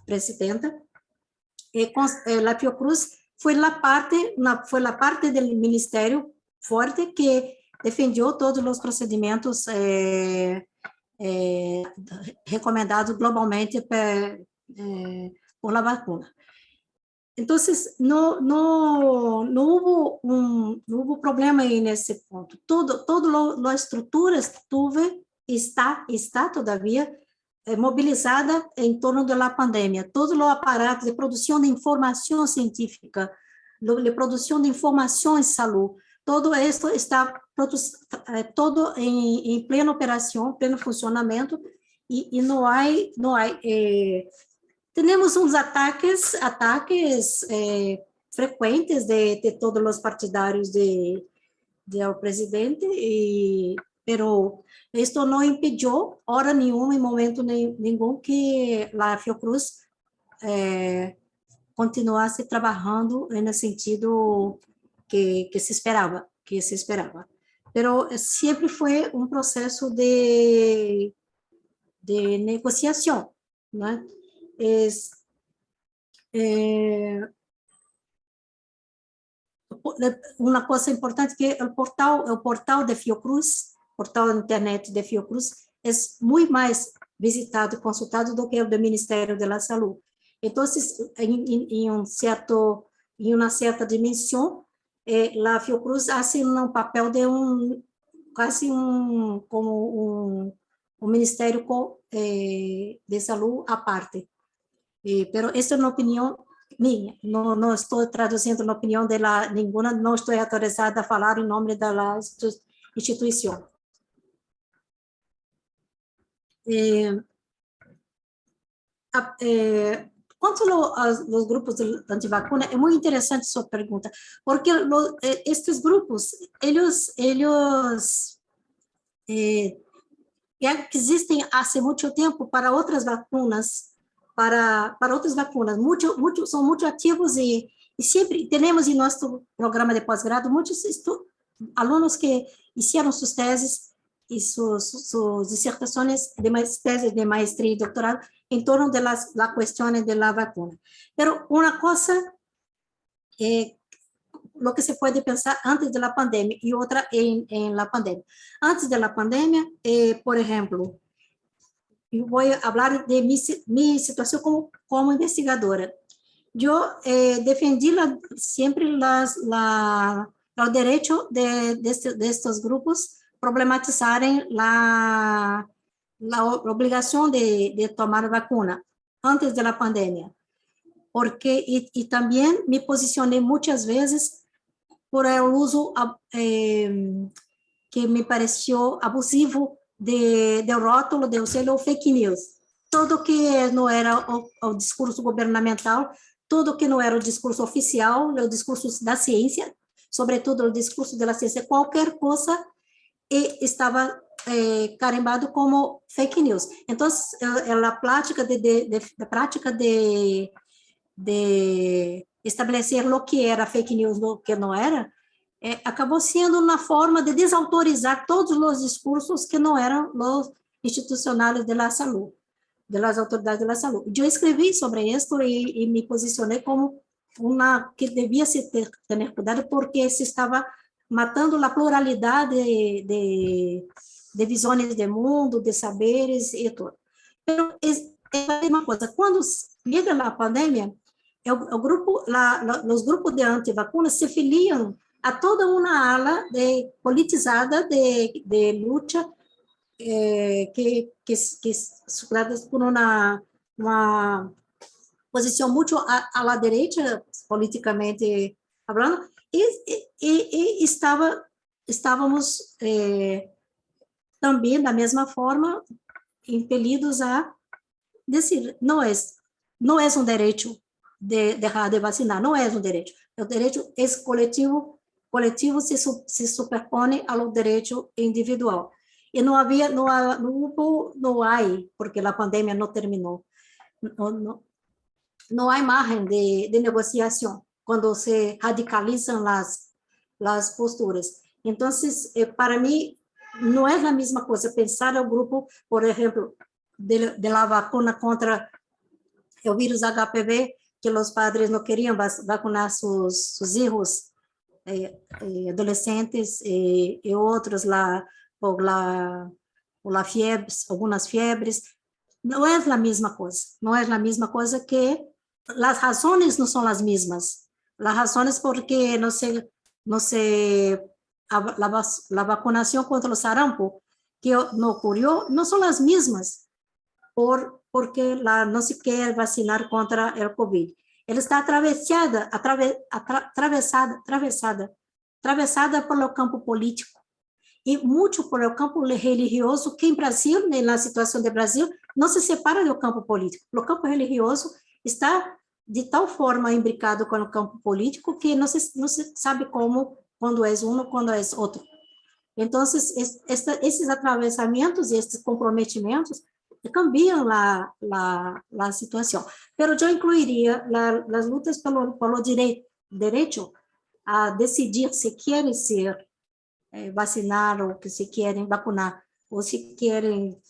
presidenta, la Fiocruz fue la parte del ministerio fuerte que defendió todos los procedimientos recomendados globalmente por la vacuna. Entonces, no hubo problema en ese punto. Toda la estructura está todavía movilizada en torno de la pandemia. Todo el aparato de producción de información científica, de producción de información en salud, todo esto está todo en plena operación, pleno funcionamiento, y no hay tenemos uns ataques frecuentes de todos los partidarios del presidente, pero esto no impidió, hora nenhuma, en momento ningún, que la Fiocruz continuasse trabajando en el sentido que se esperaba. Pero siempre fue un proceso de negociação, né? Uma coisa importante que o portal de Fiocruz, portal internet de Fiocruz, é muito mais visitado e consultado do que o do Ministério da Saúde. Então, em uma certa dimensão, a Fiocruz faz um papel de quase como um Ministério de Saúde à parte. Pero esta é uma opinião minha, não estou traduzindo a opinião de nenhuma, não estou autorizada a falar em nome da instituição. Quanto aos grupos de antivacuna, é muito interessante sua pergunta, porque estes grupos, eles existem há muito tempo para outras vacunas, para outras vacunas, são muito ativos e sempre temos em nosso programa de pós-grado muitos alunos que fizeram suas teses e suas dissertações teses de maestria e doutorado em torno da questão da vacuna. Pero uma coisa lo que se pode pensar antes da pandemia e outra em la pandemia. Antes da pandemia, por exemplo, eu vou falar de minha situação como investigadora. Eu defendi sempre o direito destes grupos problematizarem a obrigação de tomar vacuna antes da pandemia, porque e também me posicionei muitas vezes por o uso que me pareceu abusivo do rótulo, do selo fake news. Tudo que não era o discurso governamental, tudo que não era o discurso oficial, o discurso da ciência, sobretudo o discurso da ciência, qualquer coisa estava carimbado como fake news. Então, a prática de estabelecer o que era fake news, o que não era, acabou sendo uma forma de desautorizar todos os discursos que não eram os institucionais da saúde, das autoridades da saúde. Eu escrevi sobre isso e me posicionei como uma que devia se ter cuidado, porque se estava matando a pluralidade de visões de mundo, de saberes e tudo. Mas é uma coisa, quando chega a pandemia, os grupos de antivacunas se filiam a toda uma ala politizada de luta que por uma posição muito à la direita, politicamente falando, e estávamos também, da mesma forma, impelidos a dizer, não é um direito de deixar de vacinar, não é um direito. O direito é coletivo se superpõe ao direito individual. E não há, porque a pandemia não terminou, não há margem de negociação quando se radicalizam as posturas. Então, para mim, não é a mesma coisa pensar o grupo, por exemplo, de la vacuna contra o vírus HPV, que os padres não queriam vacinar seus filhos adolescentes e outros por la fiebres, algumas fiebres. Não é a mesma coisa. Não é a mesma coisa que as razões não são as mesmas. As razões porque a vacunação contra o sarampo que não ocorreu não são as mesmas porque não se quer vacinar contra o Covid. Ela está atravessada pelo campo político e muito pelo campo religioso, que em Brasil, na situação do Brasil, não se separa do campo político. O campo religioso está de tal forma imbricado com o campo político que não se sabe quando é um, quando é outro. Então, esses atravessamentos e esses comprometimentos cambiam a situação. Mas eu incluiria as lutas pelo direito a decidir se querem ser vacinar ou que se querem vacunar ou se querem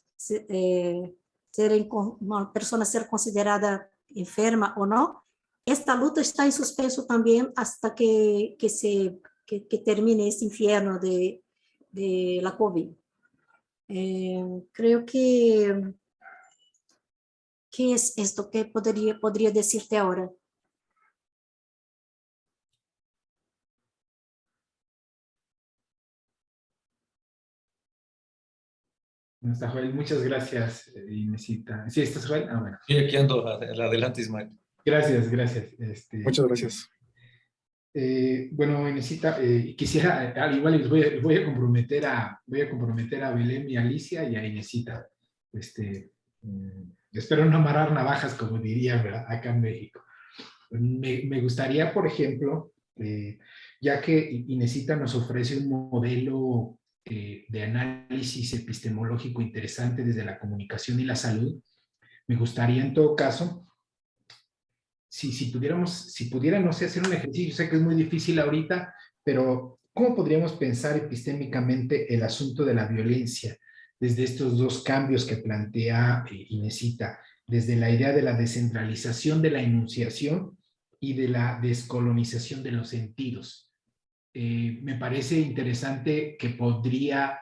una persona ser considerada enferma o no, esta lucha está en suspenso también hasta que termine este infierno de la COVID. Creo que es esto que podría decirte ahora. No está Joel, muchas gracias, Inesita. ¿Sí estás, Joel? Ah, bueno. Sí, aquí ando adelante, Ismael. Gracias, gracias. Muchas gracias. Bueno, Inesita, quisiera, al igual les voy a comprometer a Belén y a Alicia y a Inesita. Espero no amarrar navajas, como diría, ¿verdad?, acá en México. Me gustaría, por ejemplo, ya que Inesita nos ofrece un modelo de análisis epistemológico interesante desde la comunicación y la salud, me gustaría en todo caso, si pudiera, no sé, hacer un ejercicio, sé que es muy difícil ahorita, pero ¿cómo podríamos pensar epistémicamente el asunto de la violencia desde estos dos cambios que plantea Inesita, desde la idea de la descentralización de la enunciación y de la descolonización de los sentidos? Me parece interesante que podría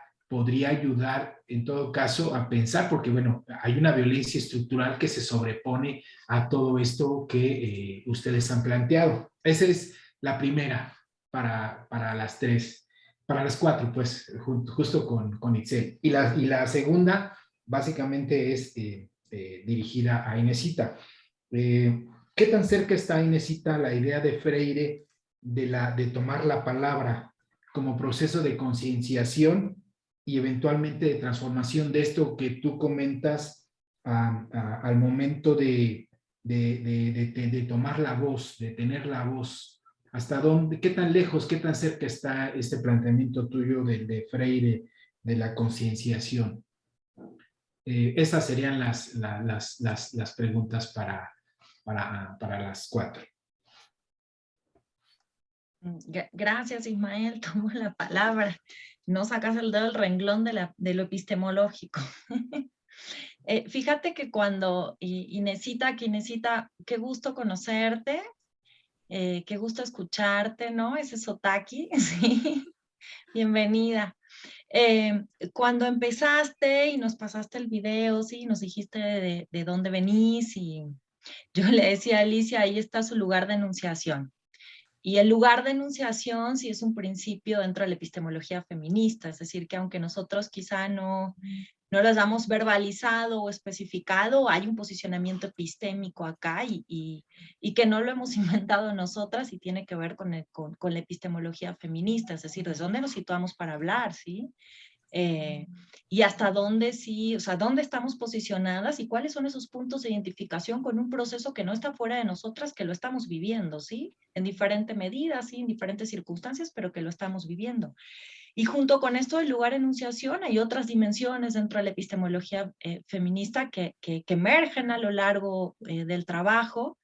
ayudar en todo caso a pensar, porque bueno, hay una violencia estructural que se sobrepone a todo esto que ustedes han planteado. Esa es la primera para las tres, para las cuatro, pues, justo con Itzel. Y la segunda, básicamente, es dirigida a Inesita. ¿Qué tan cerca está, Inesita, la idea de Freire de tomar la palabra como proceso de concienciación y eventualmente de transformación de esto que tú comentas al momento de tomar la voz, de tener la voz? ¿Hasta dónde, qué tan lejos, qué tan cerca está este planteamiento tuyo de Freire de la concienciación? Esas serían las preguntas para las cuatro. Gracias, Ismael. Tomo la palabra. No sacas el dedo del renglón de lo epistemológico. Fíjate que cuando Inesita, qué gusto conocerte, qué gusto escucharte, ¿no? Ese es Otaki, sí. Bienvenida. Cuando empezaste y nos pasaste el video, sí, nos dijiste de dónde venís, y yo le decía a Alicia, ahí está su lugar de enunciación. Y el lugar de enunciación sí es un principio dentro de la epistemología feminista, es decir, que aunque nosotros quizá no lo hayamos verbalizado o especificado, hay un posicionamiento epistémico acá y que no lo hemos inventado nosotras y tiene que ver con la epistemología feminista, es decir, desde dónde nos situamos para hablar, ¿sí? Y hasta dónde sí, o sea, dónde estamos posicionadas y cuáles son esos puntos de identificación con un proceso que no está fuera de nosotras, que lo estamos viviendo, ¿sí? En diferente medida, ¿sí? En diferentes circunstancias, pero que lo estamos viviendo. Y junto con esto del lugar de enunciación hay otras dimensiones dentro de la epistemología feminista que emergen a lo largo del trabajo.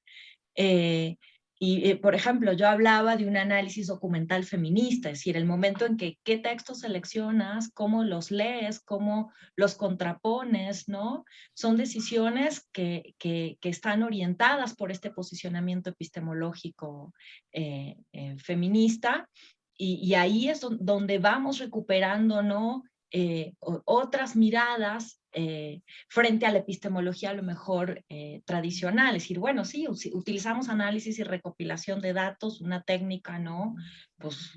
Por ejemplo, yo hablaba de un análisis documental feminista, es decir, el momento en que qué textos seleccionas, cómo los lees, cómo los contrapones, ¿no? Son decisiones que están orientadas por este posicionamiento epistemológico feminista, y ahí es donde vamos recuperando, ¿no? Otras miradas frente a la epistemología a lo mejor tradicional, es decir, bueno, sí, utilizamos análisis y recopilación de datos, una técnica, ¿no? Pues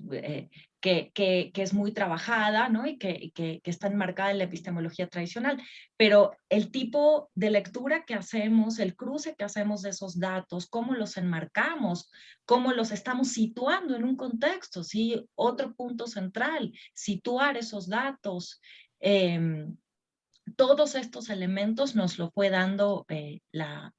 que es muy trabajada, ¿no? Y que está enmarcada en la epistemología tradicional, pero el tipo de lectura que hacemos, el cruce que hacemos de esos datos, cómo los enmarcamos, cómo los estamos situando en un contexto, ¿sí? Otro punto central, situar esos datos, todos estos elementos nos lo fue dando la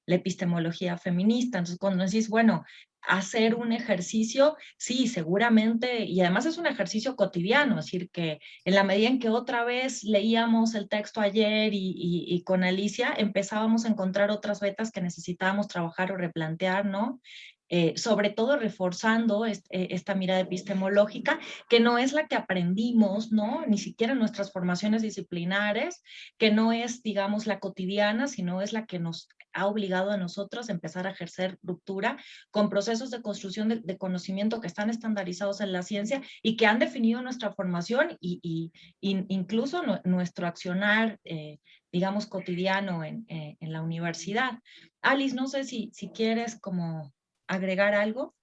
epistemología feminista. Entonces, cuando decís, bueno, hacer un ejercicio, sí, seguramente, y además es un ejercicio cotidiano, es decir, que en la medida en que otra vez leíamos el texto ayer y con Alicia, empezábamos a encontrar otras vetas que necesitábamos trabajar o replantear, ¿no? sobre todo reforzando esta mirada epistemológica, que no es la que aprendimos, ¿no? Ni siquiera en nuestras formaciones disciplinares, que no es, digamos, la cotidiana, sino es la que nos ha obligado a nosotros a empezar a ejercer ruptura con procesos de construcción de conocimiento que están estandarizados en la ciencia y que han definido nuestra formación y incluso nuestro accionar, digamos, cotidiano en la universidad. Alice, no sé si quieres como agregar algo.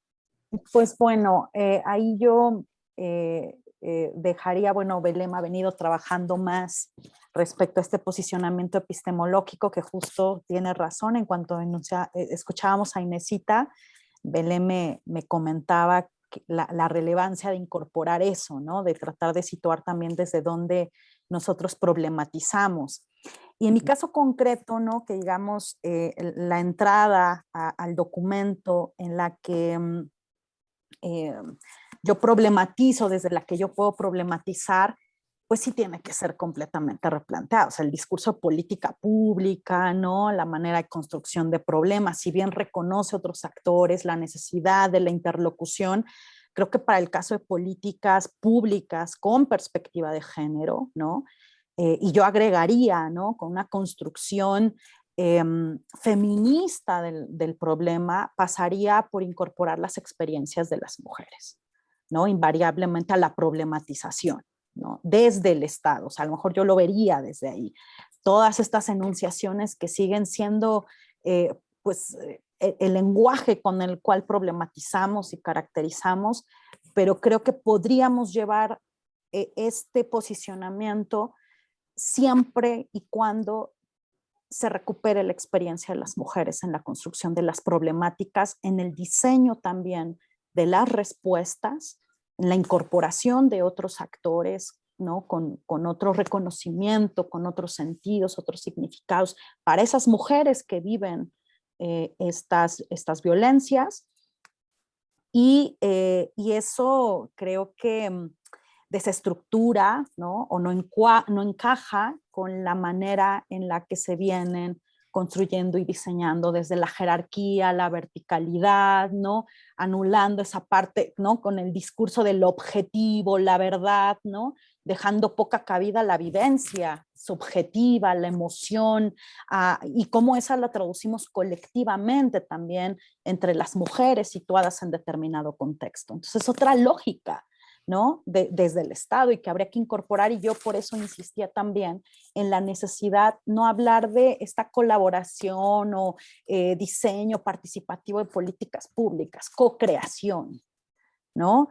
Pues bueno, ahí yo dejaría, bueno, Belém ha venido trabajando más respecto a este posicionamiento epistemológico, que justo tiene razón. En cuanto escuchábamos a Inesita, Belém me comentaba la relevancia de incorporar eso, ¿no? De tratar de situar también desde dónde nosotros problematizamos. Y en mi caso concreto, ¿no? Que digamos, la entrada al documento en la que yo problematizo, desde la que yo puedo problematizar, pues sí tiene que ser completamente replanteado. O sea, el discurso de política pública, ¿no? La manera de construcción de problemas, si bien reconoce otros actores, la necesidad de la interlocución, creo que para el caso de políticas públicas con perspectiva de género, ¿no? Y yo agregaría, ¿no? Con una construcción feminista del problema, pasaría por incorporar las experiencias de las mujeres, ¿no? Invariablemente a la problematización, ¿no? Desde el Estado. O sea, a lo mejor yo lo vería desde ahí. Todas estas enunciaciones que siguen siendo, pues, el lenguaje con el cual problematizamos y caracterizamos, pero creo que podríamos llevar este posicionamiento siempre y cuando se recupere la experiencia de las mujeres en la construcción de las problemáticas, en el diseño también de las respuestas, en la incorporación de otros actores, ¿no? Con otro reconocimiento, con otros sentidos, otros significados, para esas mujeres que viven estas violencias. Y eso creo que desestructura, ¿no? O no encaja con la manera en la que se vienen construyendo y diseñando desde la jerarquía, la verticalidad, ¿no? Anulando esa parte, ¿no? Con el discurso del objetivo, la verdad, ¿no? Dejando poca cabida a la vivencia subjetiva, la emoción, y cómo esa la traducimos colectivamente también entre las mujeres situadas en determinado contexto. Entonces, otra lógica, ¿no? Desde el Estado, y que habría que incorporar, y yo por eso insistía también en la necesidad no hablar de esta colaboración o diseño participativo de políticas públicas, co-creación, ¿no?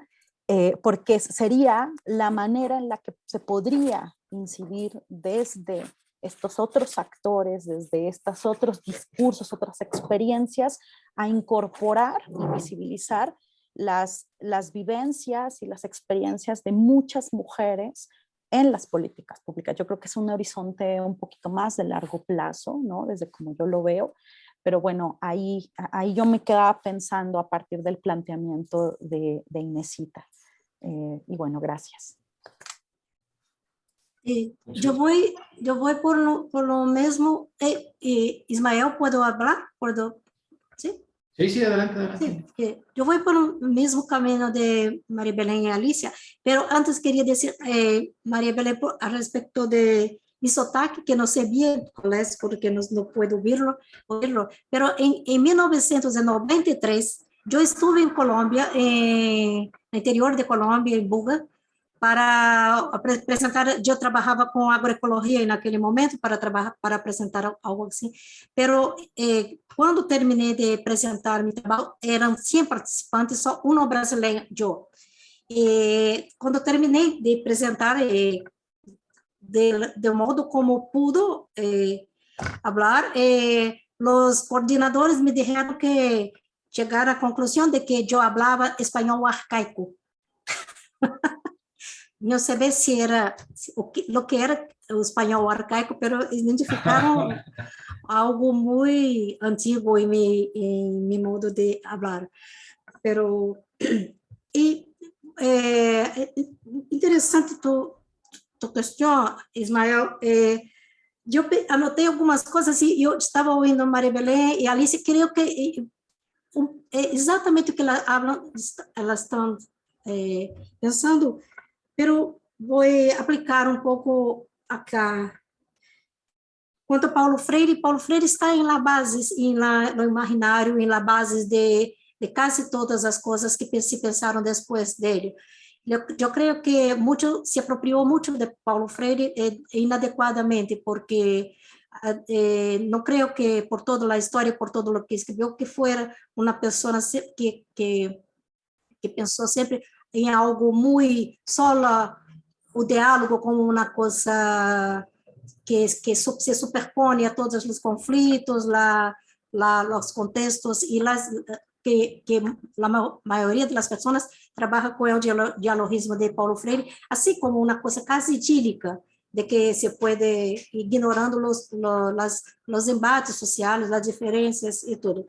Porque sería la manera en la que se podría incidir desde estos otros actores, desde estos otros discursos, otras experiencias, a incorporar y visibilizar las vivencias y las experiencias de muchas mujeres en las políticas públicas. Yo creo que es un horizonte un poquito más de largo plazo, ¿no? Desde como yo lo veo, pero bueno, ahí yo me quedaba pensando a partir del planteamiento de Inesita. Y bueno, gracias. Yo voy por lo mismo. Ismael, ¿puedo hablar? ¿Sí? Sí, adelante. Sí, yo voy por el mismo camino de María Belén y Alicia, pero antes quería decir, María Belén, al respecto de mi sotaque, que no sé bien cuál es, porque no puedo oírlo, pero en 1993, yo estuve en Colombia, en el interior de Colombia, en Buga, para presentar. Yo trabajaba con agroecología en aquel momento para presentar algo así, pero cuando terminé de presentar mi trabajo, eran 100 participantes, solo uno brasileño, yo. Cuando terminé de presentar, de modo como pudo hablar, los coordinadores me dijeron que llegar a la conclusión de que yo hablaba español arcaico. No sé si era lo que era el español arcaico, pero identificaron algo muy antiguo en mi modo de hablar. Pero interesante tu cuestión, Ismael. Yo anoté algumas coisas e eu estava ouvindo Maria Belén e Alice, creio que exatamente o que elas estão pensando, pero vou aplicar um pouco acá. Quanto a Paulo Freire está em la base, no imaginário, em la base de casi todas as coisas que se pensaram depois dele. Eu creio que se apropriou muito de Paulo Freire inadequadamente, porque não creio que por toda a história, por todo o que escreveu, que fuera uma pessoa que pensou sempre em algo muito só o diálogo como uma coisa que se superpone a todos os conflitos, os contextos, e que a maioria das pessoas trabalha com o dialogismo de Paulo Freire, assim como uma coisa quase idílica, de que se pode ignorando os embates sociais, as diferenças e tudo.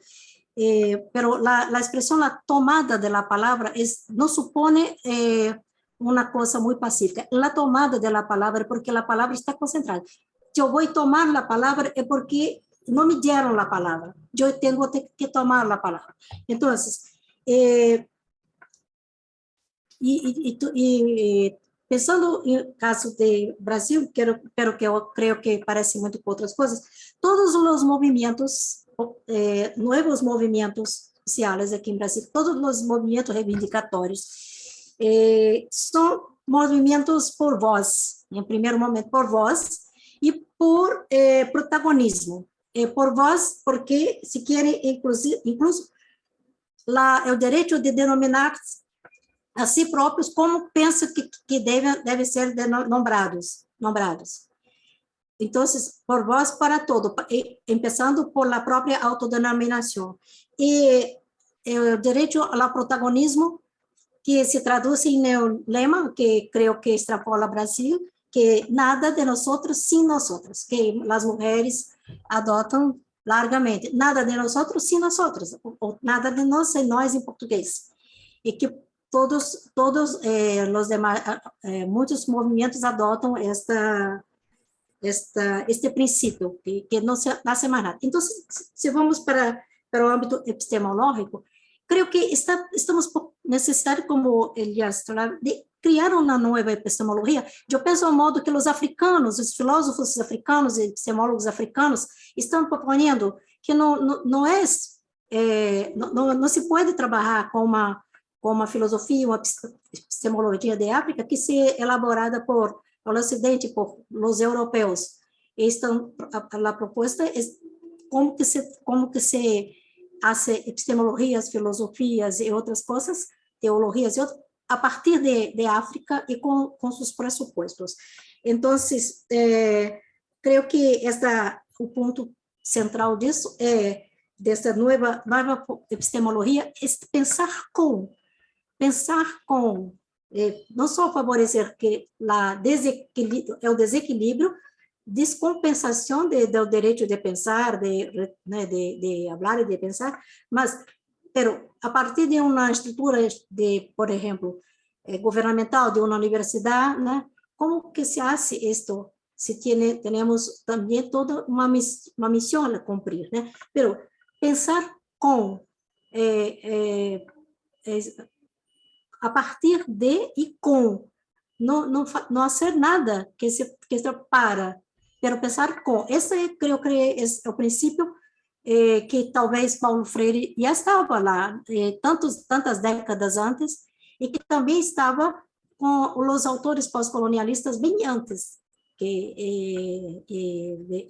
Pero a expressão, a tomada da palavra, não supone uma coisa muito pacífica. A tomada da palavra é porque a palavra está concentrada. Se eu vou tomar a palavra é porque não me deram a palavra. Eu tenho que tomar a palavra. Então, pensando no caso do Brasil, que eu creio que parece muito com outras coisas, todos os movimentos, novos movimentos sociais aqui em Brasil, todos os movimentos reivindicatórios, são movimentos por voz, em primeiro momento por voz, e por protagonismo. Por voz, porque se querem, incluso o direito de denominar a si próprios como pensam que devem ser nombrados. Então, por voz para todo, começando por a própria autodenominação. E o direito ao protagonismo, que se traduz em um lema que creio que extrapola Brasil, que nada de nós sem nós, que as mulheres adotam largamente. Nada de nós sem nós, ou nada de nós sem nós em português. E que todos os demais, muitos movimentos adotam este princípio, que não se nasce mais nada. Então, se vamos para o âmbito epistemológico, creio que estamos necessários, como Elias falou, de criar uma nova epistemologia. Eu penso ao modo que os africanos, os filósofos africanos e epistemólogos africanos estão propondo que não se pode trabalhar com uma filosofia, uma epistemologia de África que seja elaborada por o Ocidente, por os europeus. A proposta é como que se hace epistemologias, filosofias e outras coisas, teologias e outras, a partir de África e com seus pressupostos. Então, creio que o ponto central disso dessa nova epistemologia é pensar com, não só favorecer que o desequilíbrio, descompensação do direito de pensar, de falar e de pensar, mas a partir de uma estrutura por exemplo, governamental de uma universidade, como que se hace isto? Se temos também toda uma missão a cumprir, Pero pensar com, a partir de e com, não fazer nada que se para, pero pensar com. Esse creio que é o princípio que talvez Paulo Freire já estava lá tantas décadas antes, e que também estava com os autores pós-colonialistas bem antes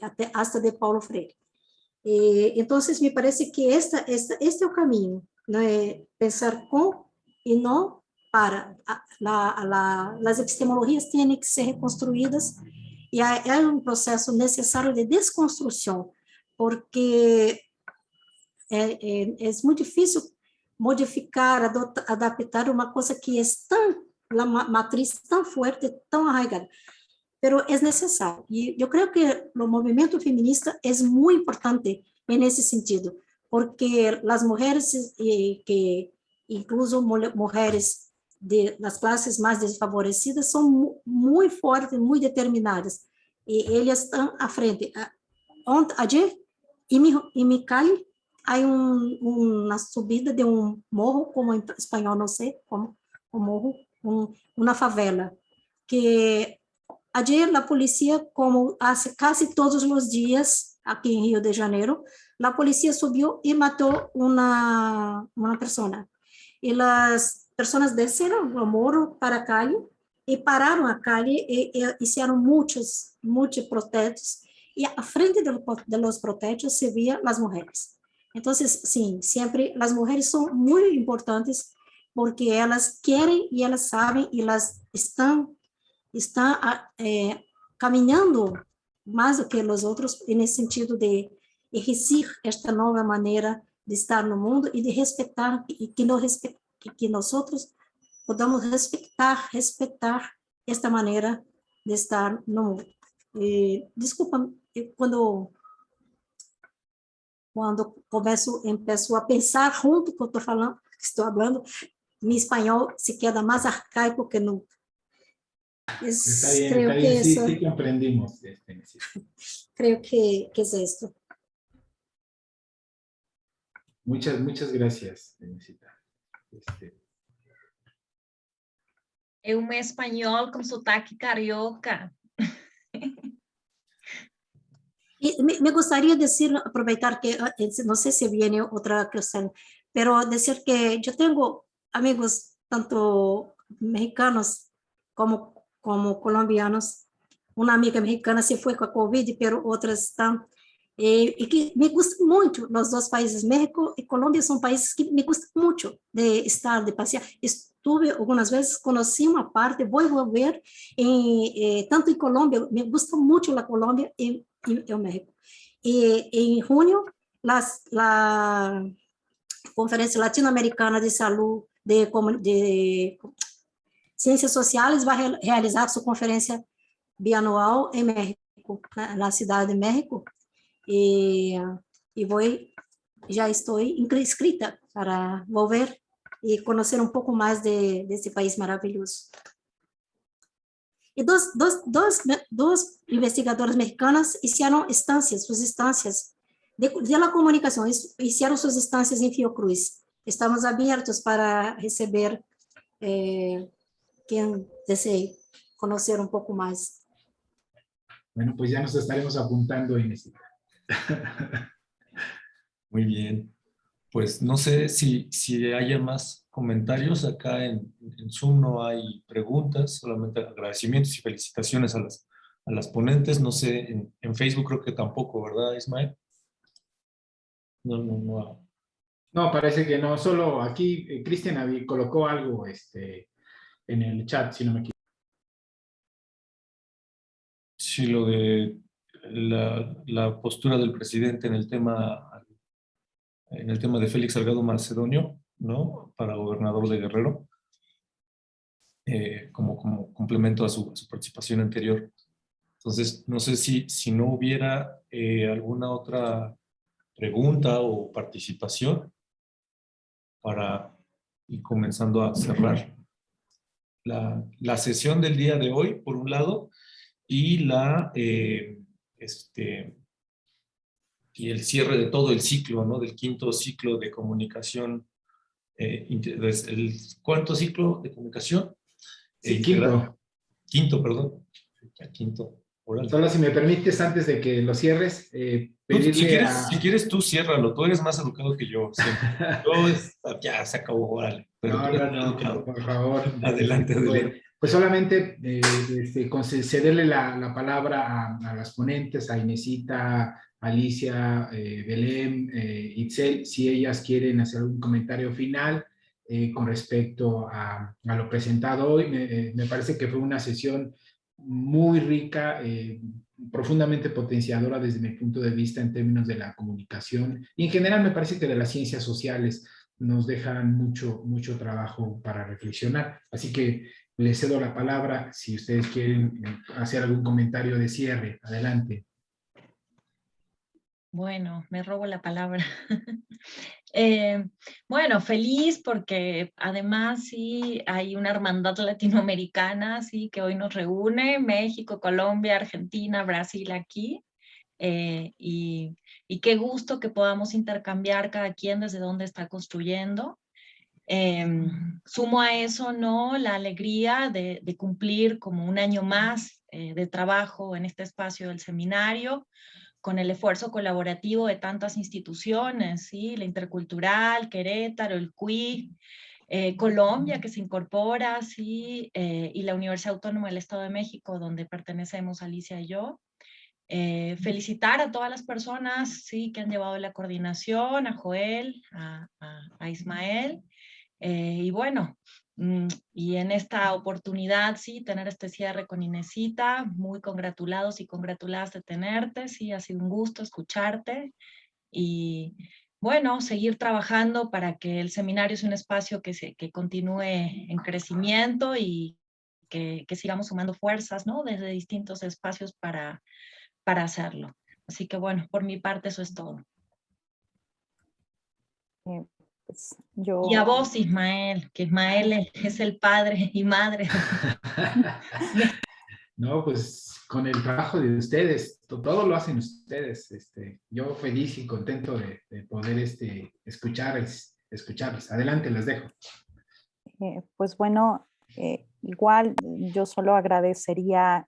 até de Paulo Freire. Então, me parece que este é o caminho, pensar com e não para. As epistemologias têm que ser reconstruídas, e é um processo necessário de desconstrução, porque é muito difícil modificar, adaptar uma coisa que é uma matriz tão forte, tão arraigada, mas é necessário. E eu creio que o movimento feminista é muito importante nesse sentido, porque as mulheres, incluso mulheres das classes mais desfavorecidas, são muito fortes, muito determinadas, e elas estão à frente. Ayer, em Micali, hay una subida de un morro, como en español no sé, como un morro, una favela, que ayer la policía, como hace casi todos los días aquí en Río de Janeiro, la policía subió y mató una persona. Y las personas desceram o morro para a calle e pararam a calle e hicieron muchos protestos y a frente de los protestos se veían las mujeres. Entonces, sí, siempre las mujeres son muy importantes porque ellas quieren y ellas saben y las están caminhando mais do que os outros nesse sentido de exigir esta nova maneira de estar no mundo e de respeitar e que nós outros podamos respeitar esta maneira de estar no mundo. Desculpa, quando empiezo a pensar junto com o que estou falando, meu espanhol se queda mais arcaico que nunca. Está bien, sí comprendimos. Creo que es esto. Muchas gracias, Inesita. É um espanhol com sotaque carioca. Y me gustaría decir, aprovechar que, no sé si viene otra cuestión, pero decir que yo tengo amigos, tanto mexicanos como colombianos. Una amiga mexicana se fue con COVID, pero otras están. Y que me gustan mucho los dos países, México y Colombia son países que me gustan mucho de estar, de pasear. Estuve algunas veces, conocí una parte, voy a volver, tanto en Colombia, me gusta mucho la Colombia y México. Y en junio, la Conferencia Latinoamericana de Salud, de Ciências Sociais vai realizar sua conferência bianual em México, na cidade de México, e já estou inscrita para volver e conhecer um pouco mais desse país maravilhoso. E dos investigadores mexicanos hicieron suas instâncias de la comunicação, hicieron suas instâncias em Fiocruz. Estamos abertos para receber quien desee conocer un poco más. Bueno, pues ya nos estaremos apuntando, Inesita. Muy bien. Pues no sé si haya más comentarios. Acá en Zoom no hay preguntas, solamente agradecimientos y felicitaciones a las ponentes. No sé, en Facebook creo que tampoco, ¿verdad, Ismael? No. No, parece que no. Solo aquí Cristian colocó algo en el chat, si no me equivoco. Sí, lo de la postura del presidente en el tema de Félix Salgado Macedonio, ¿no? Para gobernador de Guerrero, como complemento a su participación anterior. Entonces, no sé si no hubiera alguna otra pregunta o participación para ir comenzando a cerrar la sesión del día de hoy, por un lado, y y el cierre de todo el ciclo, ¿no? Del quinto ciclo de comunicación. ¿Cuánto ciclo de comunicación? Sí, quinto. Perdón. Quinto. Órale. Solo si me permites, antes de que lo cierres, pedirle si quieres tú ciérralo, tú eres más educado que yo. Ya se acabó, órale. Pero no, por favor. Adelante. Pues solamente concederle la palabra a las ponentes, a Inesita, Alicia, Belén, Itzel, si ellas quieren hacer algún comentario final con respecto a lo presentado hoy. Me parece que fue una sesión muy rica, profundamente potenciadora desde mi punto de vista en términos de la comunicación, y en general me parece que de las ciencias sociales nos dejan mucho trabajo para reflexionar. Así que les cedo la palabra si ustedes quieren hacer algún comentario de cierre. Adelante. Bueno, me robo la palabra. Bueno, feliz porque además sí hay una hermandad latinoamericana, sí, que hoy nos reúne, México, Colombia, Argentina, Brasil aquí. y qué gusto que podamos intercambiar cada quien desde donde está construyendo. Sumo a eso, ¿no?, la alegría de cumplir como un año más de trabajo en este espacio del seminario, con el esfuerzo colaborativo de tantas instituciones, ¿sí? La Intercultural, Querétaro, el CUI, Colombia, que se incorpora, ¿sí? Y la Universidad Autónoma del Estado de México, donde pertenecemos Alicia y yo. Felicitar a todas las personas, ¿sí?, que han llevado la coordinación, a Joel, a Ismael, y bueno, y en esta oportunidad, sí, tener este cierre con Inesita, muy congratulados y congratuladas de tenerte, sí, ha sido un gusto escucharte, y bueno, seguir trabajando para que el seminario sea un espacio que continúe en crecimiento y que sigamos sumando fuerzas, ¿no?, desde distintos espacios para hacerlo. Así que bueno, por mi parte eso es todo. Pues Y a vos, Ismael, que Ismael es el padre y madre. No, pues con el trabajo de ustedes, todo lo hacen ustedes. Yo feliz y contento de poder escucharles. Adelante, les dejo. Pues bueno, igual yo solo agradecería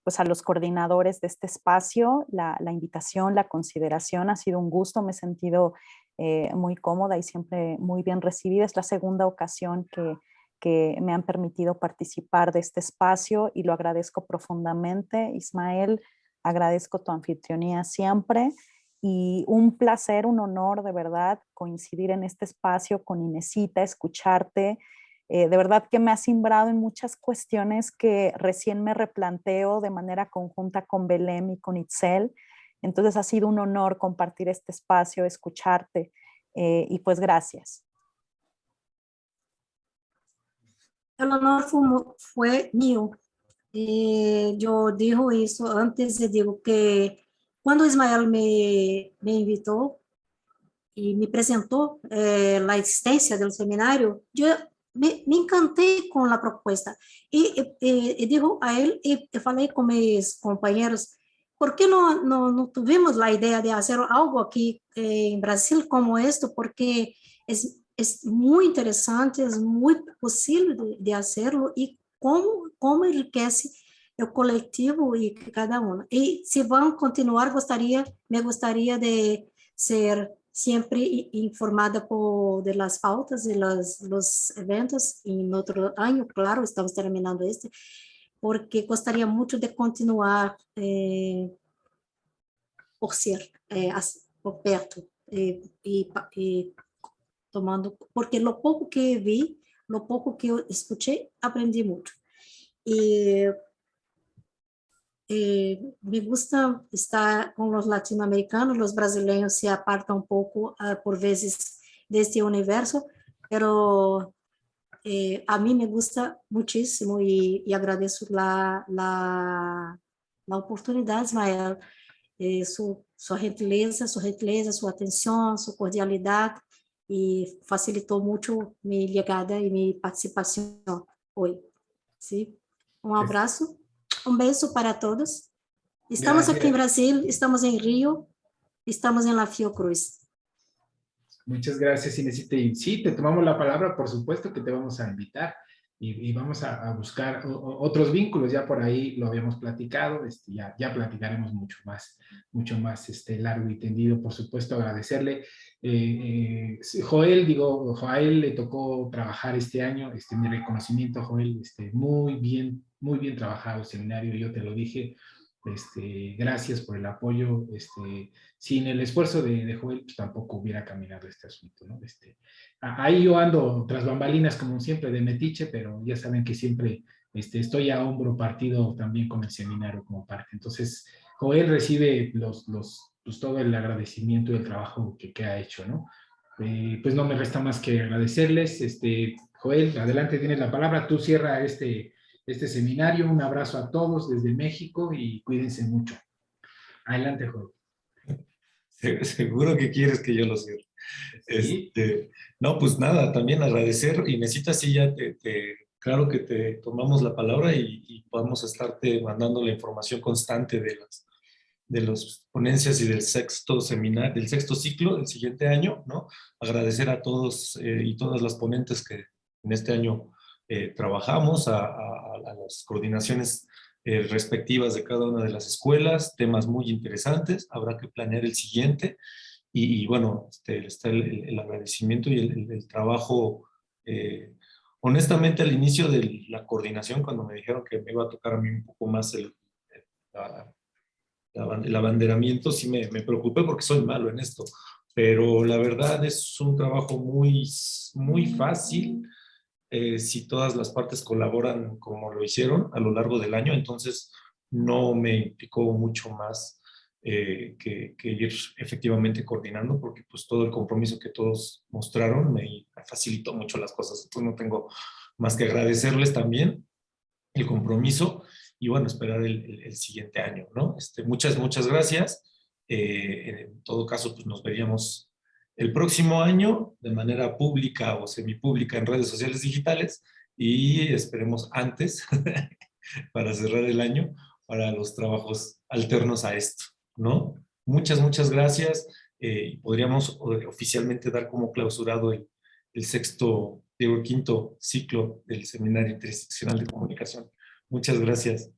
pues a los coordinadores de este espacio la invitación, la consideración. Ha sido un gusto, me he sentido muy cómoda y siempre muy bien recibida. Es la segunda ocasión que me han permitido participar de este espacio y lo agradezco profundamente. Ismael, agradezco tu anfitrionía siempre y un placer, un honor de verdad coincidir en este espacio con Inesita, escucharte. De verdad que me has simbrado en muchas cuestiones que recién me replanteo de manera conjunta con Belén y con Itzel. Entonces ha sido un honor compartir este espacio, escucharte y pues gracias. El honor fue mío. Yo digo eso antes, digo que cuando Ismael me invitó y me presentó la existencia del seminario, yo me encanté con la propuesta. Y digo a él, y falei con mis compañeros, ¿por qué no tuvimos la idea de hacer algo aquí en Brasil como esto? Porque es muy interesante, es muy posible de hacerlo y cómo enriquece el colectivo y cada uno. Y si van a continuar, me gustaría de ser siempre informada de las pautas de los eventos en otro año, claro, estamos terminando porque gostaria muito de continuar por perto e tomando, porque lo pouco que vi, lo pouco que eu escutei, aprendi muito. Me gusta estar com os latino-americanos, os brasileiros se apartam um pouco, por vezes, deste universo, pero a mí me gusta muchísimo y agradezco la oportunidad, Ismael, su gentileza, su atención, su cordialidad, y facilitó mucho mi llegada y mi participación hoy. ¿Sí? Un abrazo, un beso para todos. Estamos aquí en Brasil, estamos en Río, estamos en la Fiocruz. Muchas gracias, Inesita. Y sí, te tomamos la palabra, por supuesto que te vamos a invitar y vamos a buscar otros vínculos. Ya por ahí lo habíamos platicado, ya platicaremos mucho más largo y tendido. Por supuesto, agradecerle. Joel le tocó trabajar este año, mi reconocimiento, Joel, muy bien trabajado el seminario, yo te lo dije. Gracias por el apoyo. Sin el esfuerzo de Joel, pues tampoco hubiera caminado este asunto, ¿no? Ahí yo ando tras bambalinas, como siempre, de metiche, pero ya saben que siempre estoy a hombro partido también con el seminario como parte. Entonces, Joel recibe pues todo el agradecimiento y el trabajo que ha hecho, ¿no? Pues no me resta más que agradecerles. Joel, adelante, tienes la palabra. Tú cierra este seminario. Un abrazo a todos desde México y cuídense mucho. Adelante, Joel. Seguro que quieres que yo lo cierre. ¿Sí? No, pues nada, también agradecer. Inesita, sí, ya claro que te tomamos la palabra y podemos estarte mandando la información constante de las ponencias y del sexto ciclo del siguiente año, ¿no? Agradecer a todos y todas las ponentes que en este año trabajamos, a las coordinaciones respectivas de cada una de las escuelas, temas muy interesantes, habrá que planear el siguiente, y bueno, está el agradecimiento y el trabajo, honestamente al inicio de la coordinación, cuando me dijeron que me iba a tocar a mí un poco más el abanderamiento, sí me preocupé porque soy malo en esto, pero la verdad es un trabajo muy fácil, si todas las partes colaboran como lo hicieron a lo largo del año, entonces no me implicó mucho más que ir efectivamente coordinando, porque pues todo el compromiso que todos mostraron me facilitó mucho las cosas. Entonces no tengo más que agradecerles también el compromiso y bueno, esperar el siguiente año, ¿no? Muchas gracias. En todo caso, pues nos veríamos el próximo año de manera pública o semipública en redes sociales digitales y esperemos antes para cerrar el año para los trabajos alternos a esto, ¿no? Muchas gracias. Podríamos oficialmente dar como clausurado el quinto ciclo del Seminario Interinstitucional de Comunicación. Muchas gracias.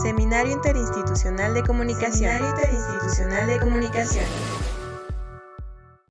Seminario Interinstitucional de Comunicación. Seminario Interinstitucional de Comunicación.